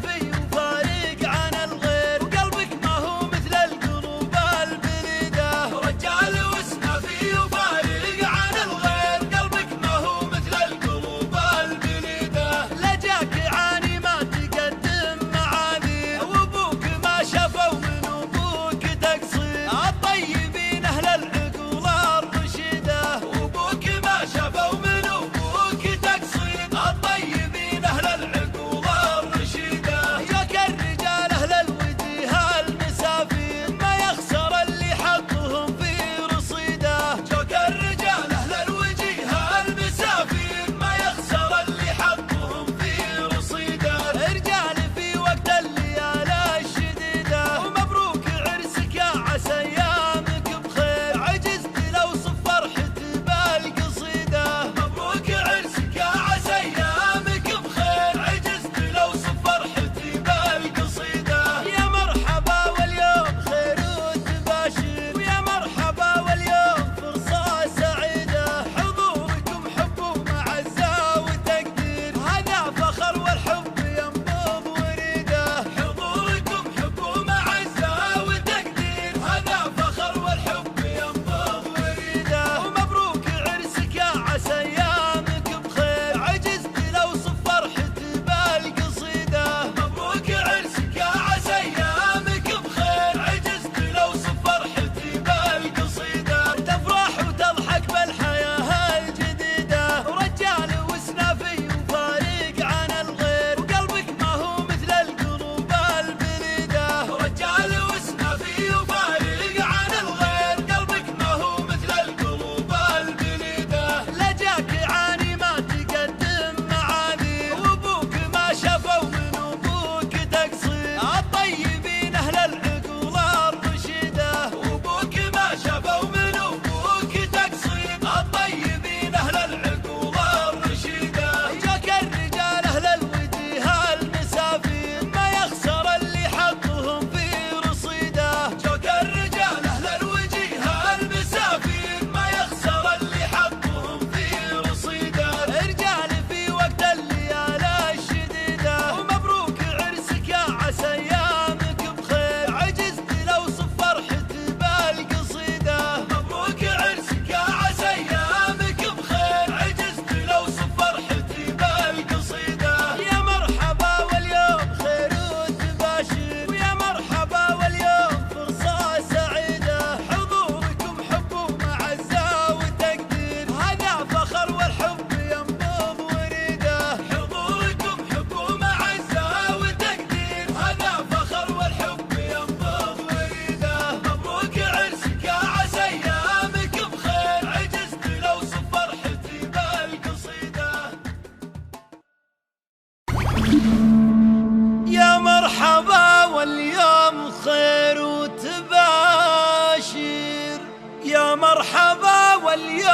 مرحبا واليوم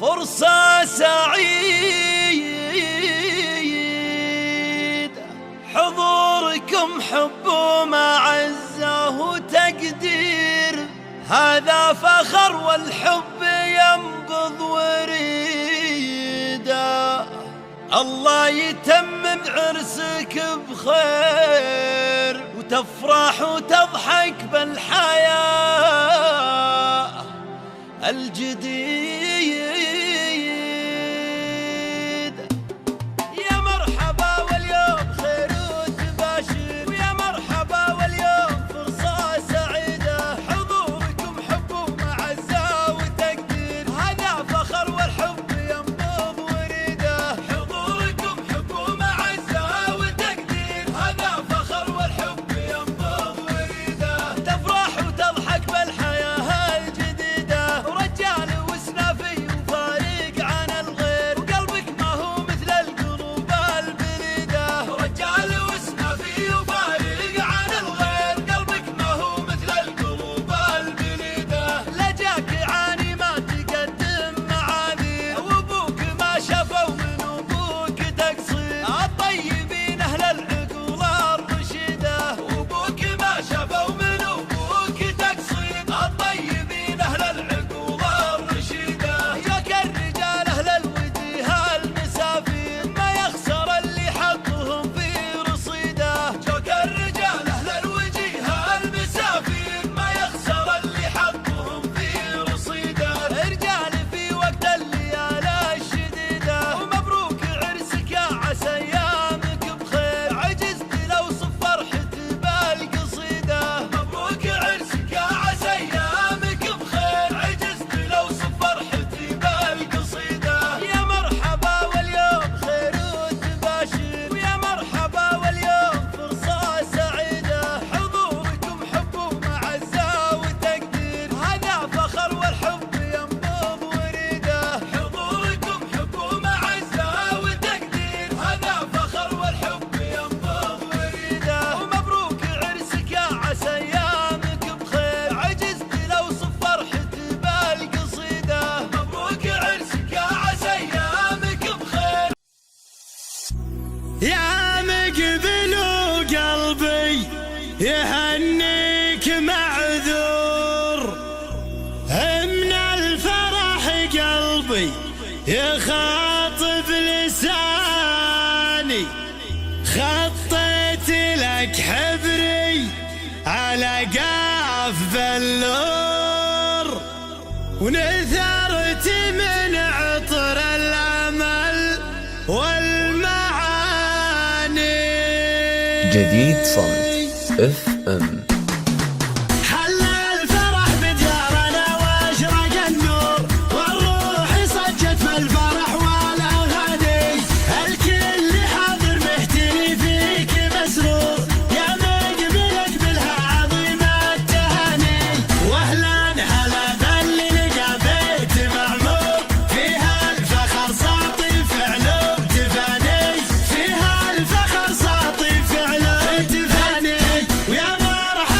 فرصة سعيدة، حضوركم حب ومعزة وتقدير، هذا فخر والحب ينبض وريده. الله يتمم عرسك بخير وتفرح وتضحك بالحياة الجديدة. يا مرحبا واليوم خير وتباشر، ويا مرحبا واليوم فرصة سعيدة، حضوركم حب ومعزة وتقدير، هذا فخر والحب ينبض وريده. حضوركم حب ومعزة وتقدير، هذا فخر والحب ينبض وريده. تفرح وتضحك بالحياة الجديدة، ورجال وسنافي وفارق عن الغير، وقلبك ما هو مثل القلوب البليدة. رجال وسنافي وفارق عن الغير، قلبك ما هو مثل القلوب البليدة. لا جاك يعاني ما تقدم معاذير، وابوك ما شافوا من ابوك تقصير، الطيبين اهل العقول الرشيدة. وابوك ما شافوا من ابوك تقصير، الطيبين اهل العقول الرشيدة. ياك الرجال اهل الوجيه المسافين، ما يخسر اللي حطهم في رصيده. جوك الرجال اهل الوجيه المسافين، ما يخسر اللي حطهم في رصيده. رجال في وقت الليالي الشديده، ومبروك عرسك يا عسى ايامك بخير، عجزت لو صف فرحتي بالقصيده. مبروك عرسك يا عسى ايامك بخير، عجزت لو صف فرحتي بالقصيده. يا مرحبا واليوم خير وتباشر، ويا مرحبا واليوم فرصة سعيدة، حضوركم حب ومعزة وتقدير، هذا فخر والحب ينبض وريده. حضوركم حب ومعزة وتقدير، هذا فخر والحب ينبض وريده. ومبروك عرسك يا عسى ايامك بخير، عجزت لو صف فرحتي بالقصيده. مبروك عرسك يا عسى ايامك بخير. يا مقبل وقلبي يهنيك معذور، من الفرح قلبي يخاطب لساني، خطيت لك حبري على قاف بلور، ونثرت من عطر الأمل والمعاني. جديد صمت FM. حل الفرح بديارنا واشرق النور، والروح صجت في الفرح والاغاني، الكل حاضر مهتني فيك مسرور، يا مقبلك بالها عظيم التهاني. واهلا هلا باللي لقى بيت معمور، فيها الفخر ساطي فعله تفاني، فيها الفخر ساطي فعله تفاني. ويا مرحبا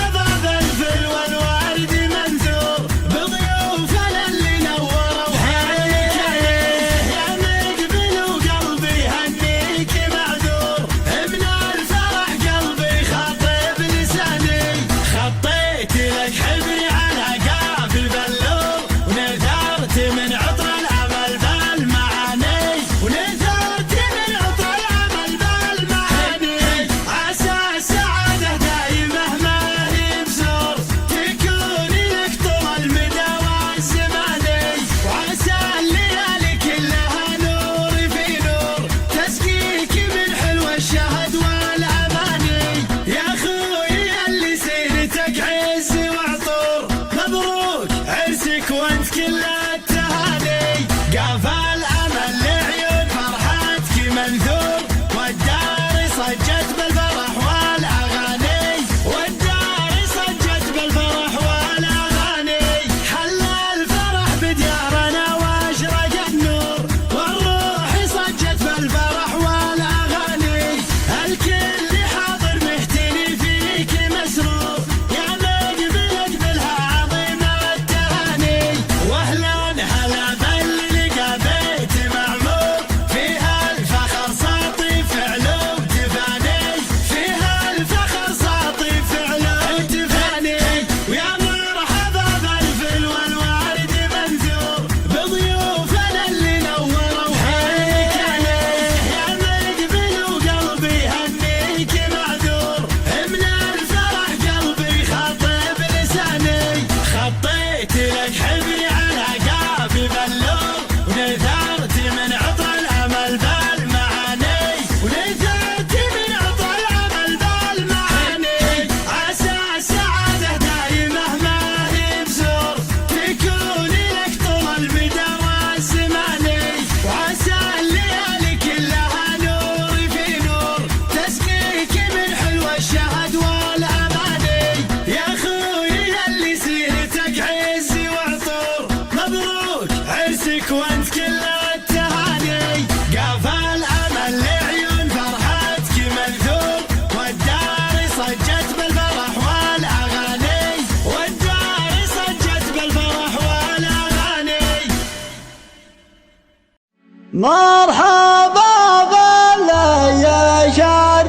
مرحبا باللي يشرف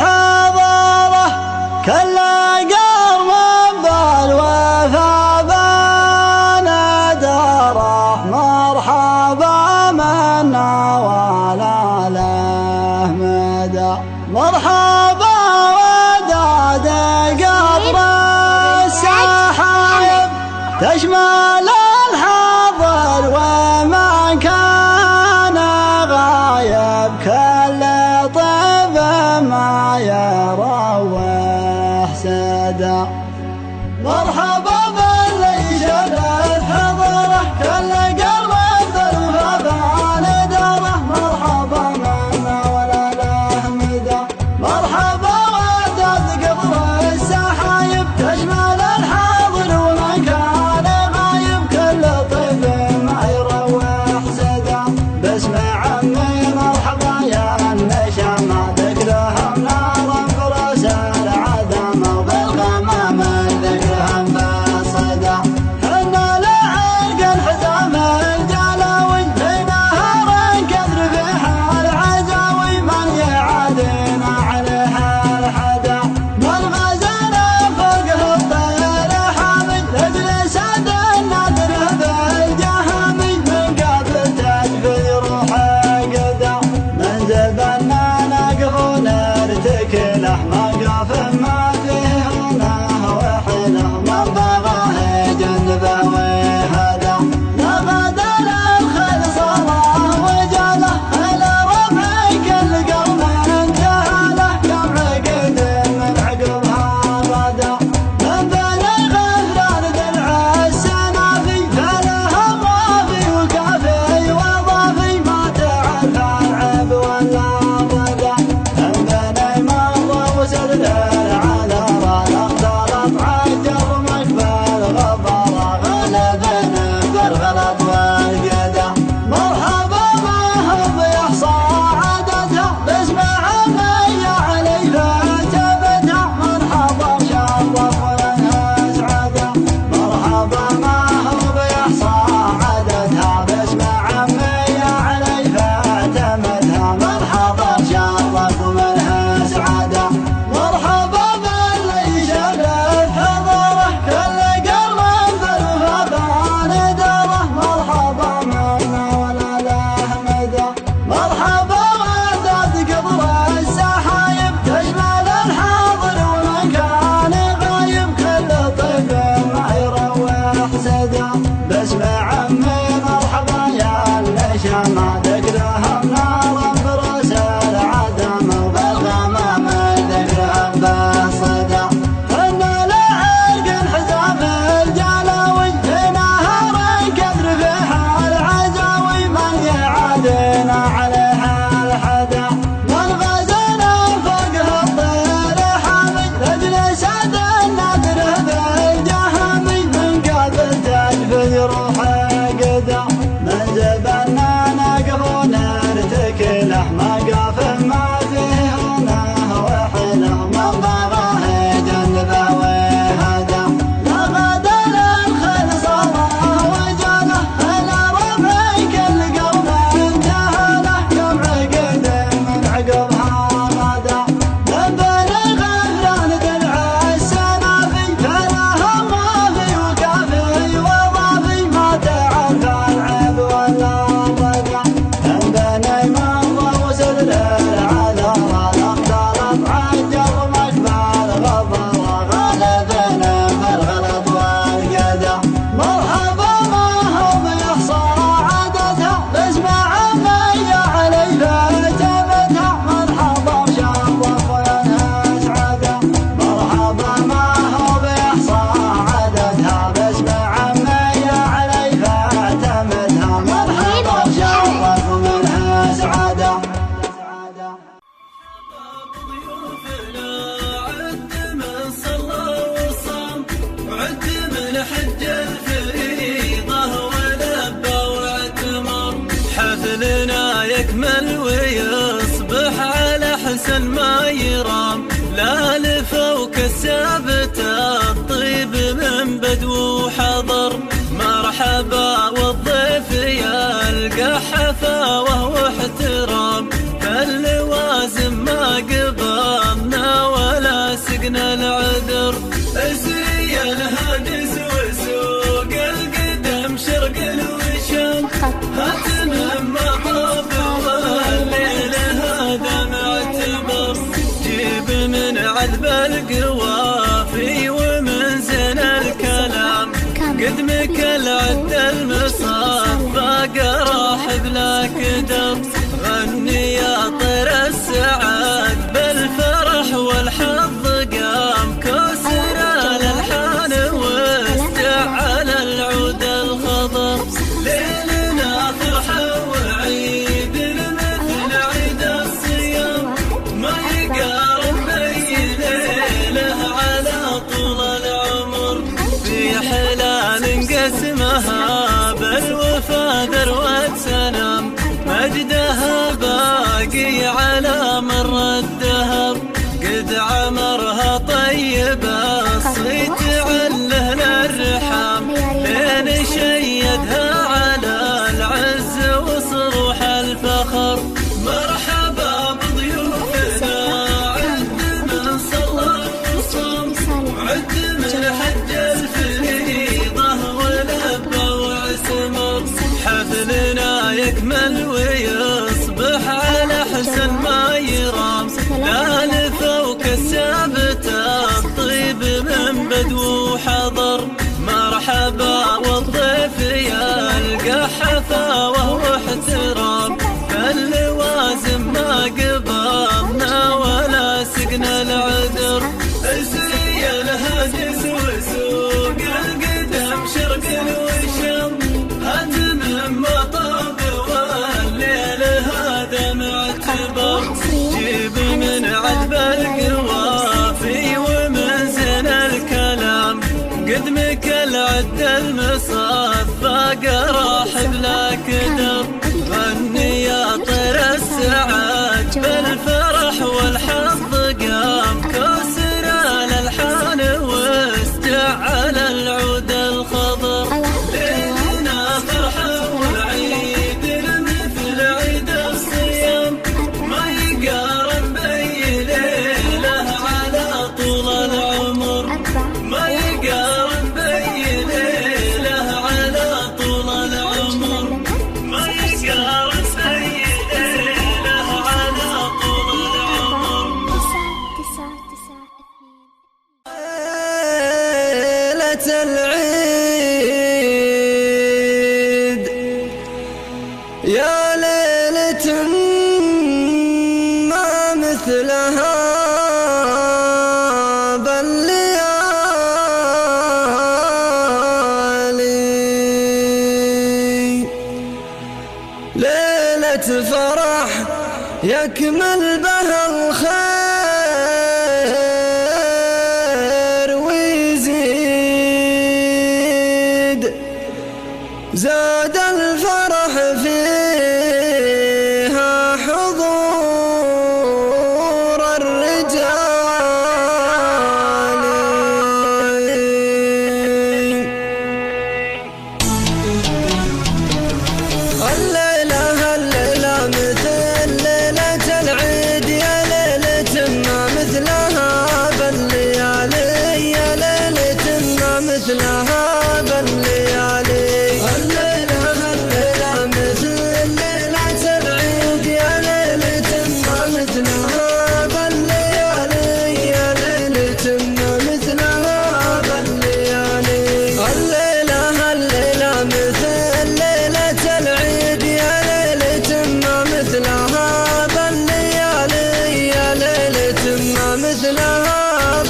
حضاره كل قرن بالوفا بنداره مرحبا منا ولا له مدى مرحبا وداد قطر السحايب تشمل الحاضر وما كان غايب كل طيب ما يروح سدى مرحبا باللي شرف حضره كل قلب بالوفا نداره مرحبا منا ولا له مدى مرحبا وداد قطر السحايب تشمل الحاضر وما كان غايب كل طيب ما يروح سدى باسم عمي مرحبا يا النشامة ذكرهم نارا فرس العدم وبالغمام ذكرهم بالصدى حنا لعرق الحزام الجلاوي في نهر كثر فيها العزاوي من يعادينا عليها الحدا من غزانا فوقه الطير حامي تجلس النادر بالجهامي من قبل تجفي روحه قدا من زبنا نقف ونرتكله موقف ما فيه هناه وحله من بغاه جنبه وهدى لقد الخير صلاه وجاله على ربع كل قوم انتهى له كم عقد من عقبها غدا من بني غفران درع السنافي فله وافي وكافي وضافي ما تعرف العيب ولا ضدا من بني مرضى وسدر العذارى اختلط عجر مقبل غبارى غلبنا بالغلط والقدا مرحبا ما هو بيحصى عددها باسم عمي علي فتبتها مرحبا شرف ولها سعادة مرحبا ما هو بيحصى عددها باسم عمي علي فتمتها مرحبا شرف ولها سعادة مرحبا باللي شرف حضره كل قلب بالوفا نداره مرحبا منا ولا له مدى مرحبا وداد قطر السحايب تشمل الحاضر ومن كان غايب كل طيب ما يروح سدى باسم عمي مرحبا يا النشامة ذكرهم نارا فرس العدم وبالغمام ذكرهم بالصدى حنا لعرق الحزام الجلاوي في نهر كثر فيها العزاوي من يعادينا عليها الحدا من غزانا فوقه الطير حامي تجلس النادر بالجهامي من قبل تجفي روحه قدا من زبنا نقف ونرتكله موقف ما فيه هناه وحله من بغاه جنبه وهدى لقد الخير صلاه وجاله على ربع كل قوم انتهى له كم عقد من عقبها غدا من بني غفران درع السنافي فله وافي وكافي وضافي ما تعرف العيب ولا ضدا من بني مرضى وسدر العذارى اختلط عجر مقبل غبرى غلبنا بالغلط والقدا مرحبا ما هو بيحصى عددها باسم عمي علي فتبتها مرحبا شرف ولها سعادة مرحبا ما هو بيحصى عددها باسم عمي علي فتبتها مرحبا شرف ولها سعادة ضيوفنا عد من صلى وصام وعد من حج الفريضة ولبى واعتمر حفلنا يكمل ويصبح على حسن ما يرام لا لفوق السابت الطيب من بدو حضر مرحبا والضيف يلقى حفل العذر. اسري الهادس وسوق القدم شرق الوشم، هاتم ما طاب والليل هذا معتبر. جيب من عذب القوافي ومن زين الكلام، قدمك العد المصفى قراح بلا كدر. غني يا طير السعاد بالفرح والحظ قام، كسر الالحان واستعل العود الخضر. ليلنا فرحه وعيد مثل عيد الصيام، ما يقارن بي ليله على طول العمر. في حلال انقسمها بالوفا ذروة سنام، مجدها باقي على مر الدهر. قد عمرها طيبة الصيت عله للرحام، لين شيدها على العز وصروح الفخر. مرحبا بضيوفنا عد من صلى وصام، عد من حج الفريضة ولبى واعتمر. حفلنا يكمل ويصبح على حسن ما يرام، لا فوق الثابت الطيب من بدو حضر. مرحبا والضيف يلقى حفاوة واحترام، فاللوازم ما قبضنا ولا سقنا العذر. اسري الهاجس وسوق القدم شرق الوشم، هاتم ما طاب والليل هذا معتبر. جيب من عذب القوافي ومن زين الكلام، قدمك العد المصفى قراح بلا كدر. غني يا طير السعاد بالفرح والحظ قام، كسر الالحان واستعل العود الخضر. ليلنا فرحه والعيد مثل عيد الصيام، ما يقارن بي ليله على طول العمر. ما يقارن بي ليله على طول العمر. ما يقارن بي ليله على طول العمر. ليلة العيد يا ليلة ما مثلها بالليالي، ليلة فرح يكمل بها الخير ويزيد. زاد الفرح فيها حضور الرجال. الليلة مثل ليلة العيد، يا ليلة ما مثلها بالليالي، يا ليلة ما مثلها بالليالي. الليلة مثل ليلة العيد، يا ليلة ما مثلها بالليالي، يا ليلة ما مثلها بالليالي. الليلة مثل ليلة العيد، يا ليلة ما مثلها بالليالي، يا ليلة ما مثلها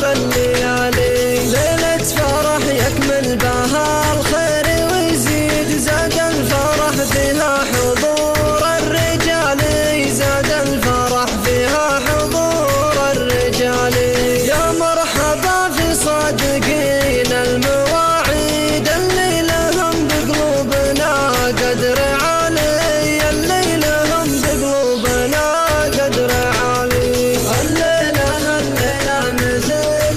بالليالي. ليلة فرح يكمل بها الخير ويزيد، زاد الفرح فيها حضور الرجال، زاد الفرح فيها حضور الرجال. يا مرحبا في صادقين المواعيد، الليلة هم بقلوبنا قدر عالي، الليلة هم بقلوبنا قدر عالي. الليلة مثل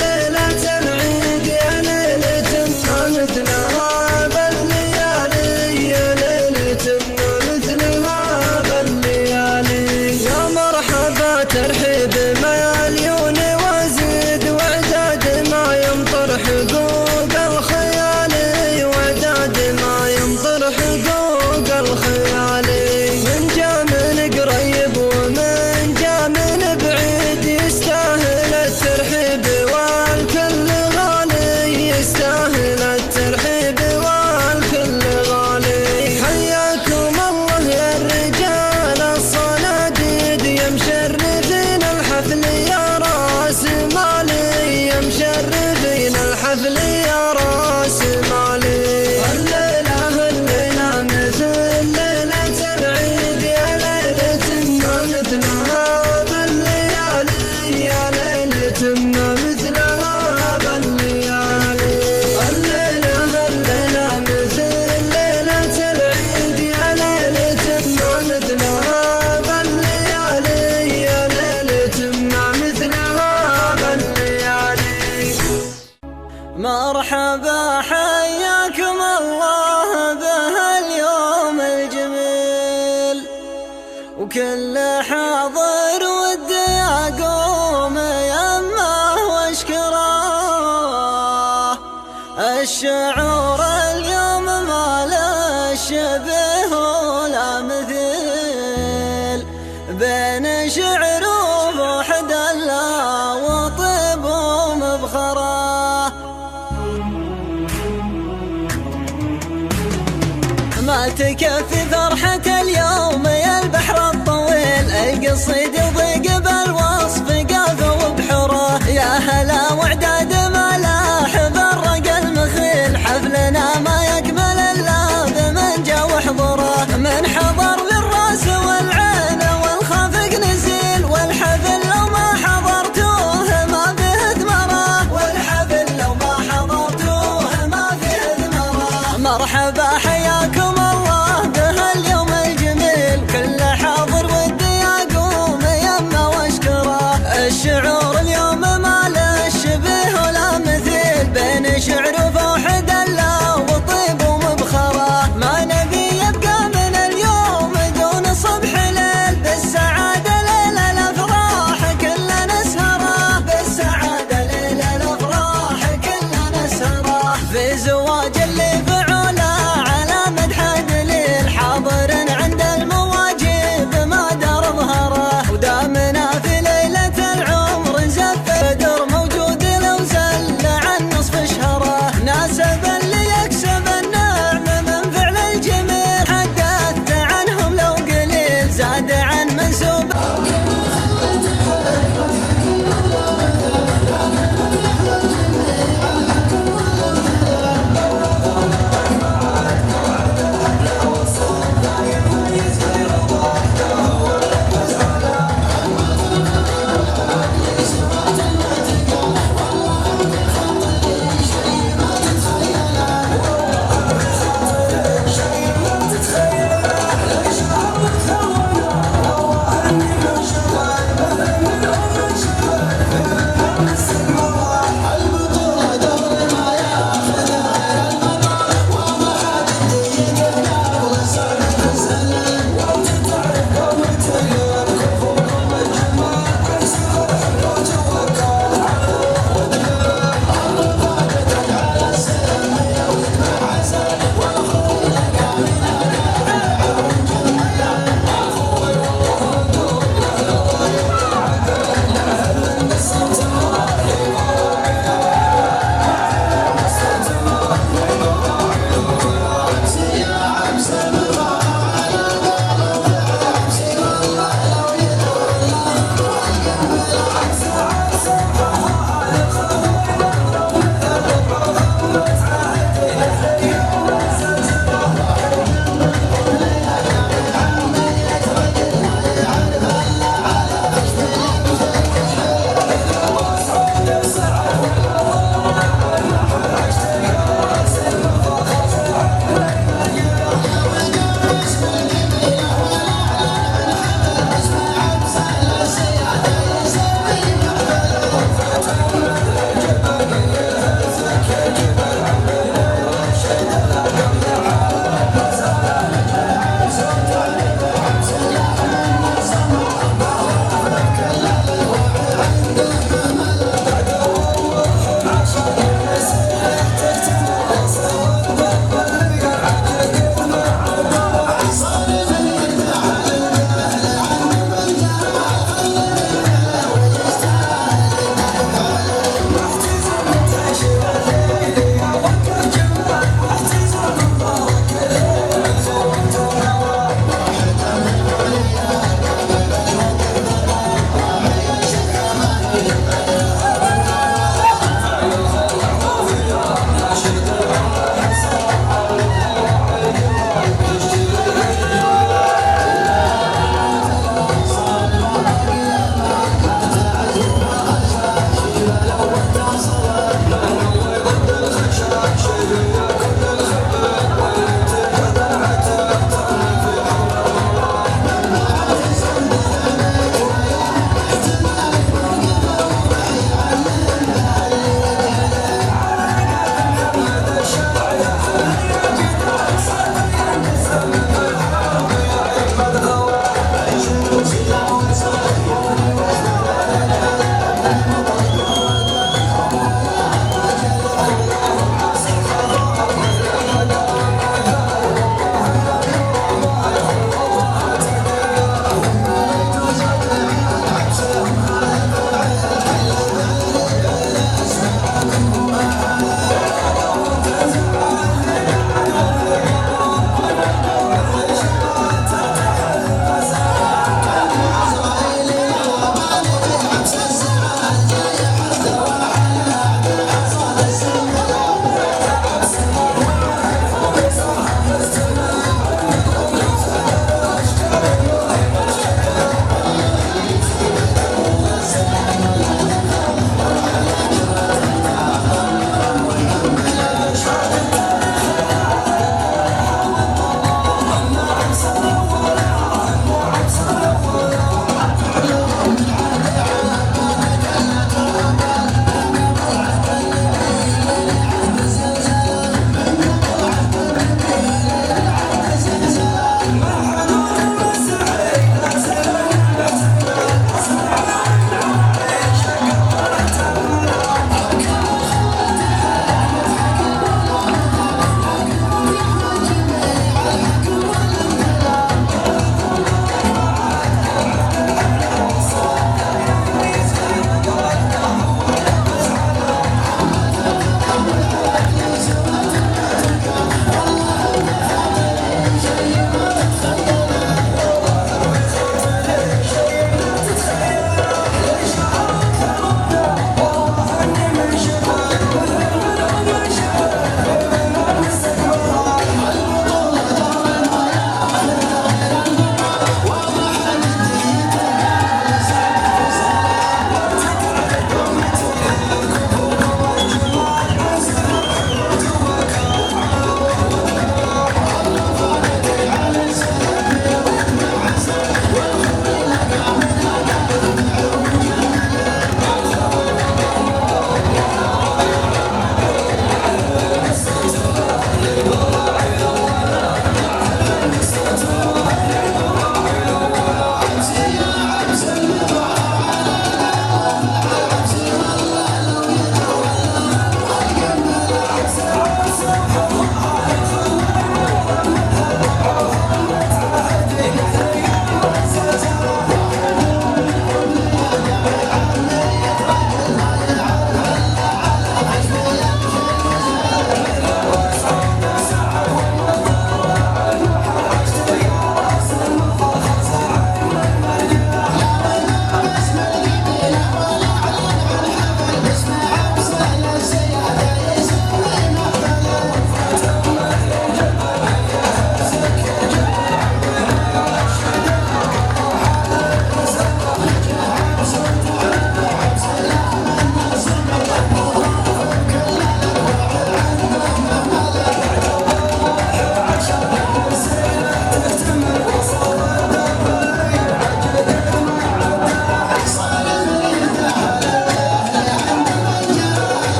ليلة العيد، يا ليلة ما مثلها بالليالي، يا ليلة ما مثلها بالليالي. يا مرحبا ترحيب مليون وزيد، وعداد مثلي يا راس مالي. الليلة الليلة مثل ليلة العيد يا ليلة ما مثلها بالليالي يا ليلة ما مثلها بالليالي. الليلة الليلة مثل ليلة العيد يا ليلة ما مثلها بالليالي يا ليلة ما مثلها بالليالي. مرحبا حياكم الله بهاليوم الجميل، وكل حاضر ودي اقوم يمه واشكره. الشعور اليوم ما له شبه ولا مثيل، بين شعر وبوحد الله وطيب ومبخره. ما تكفي فرحة اليوم يا البحر الطويل، القصيد ضيق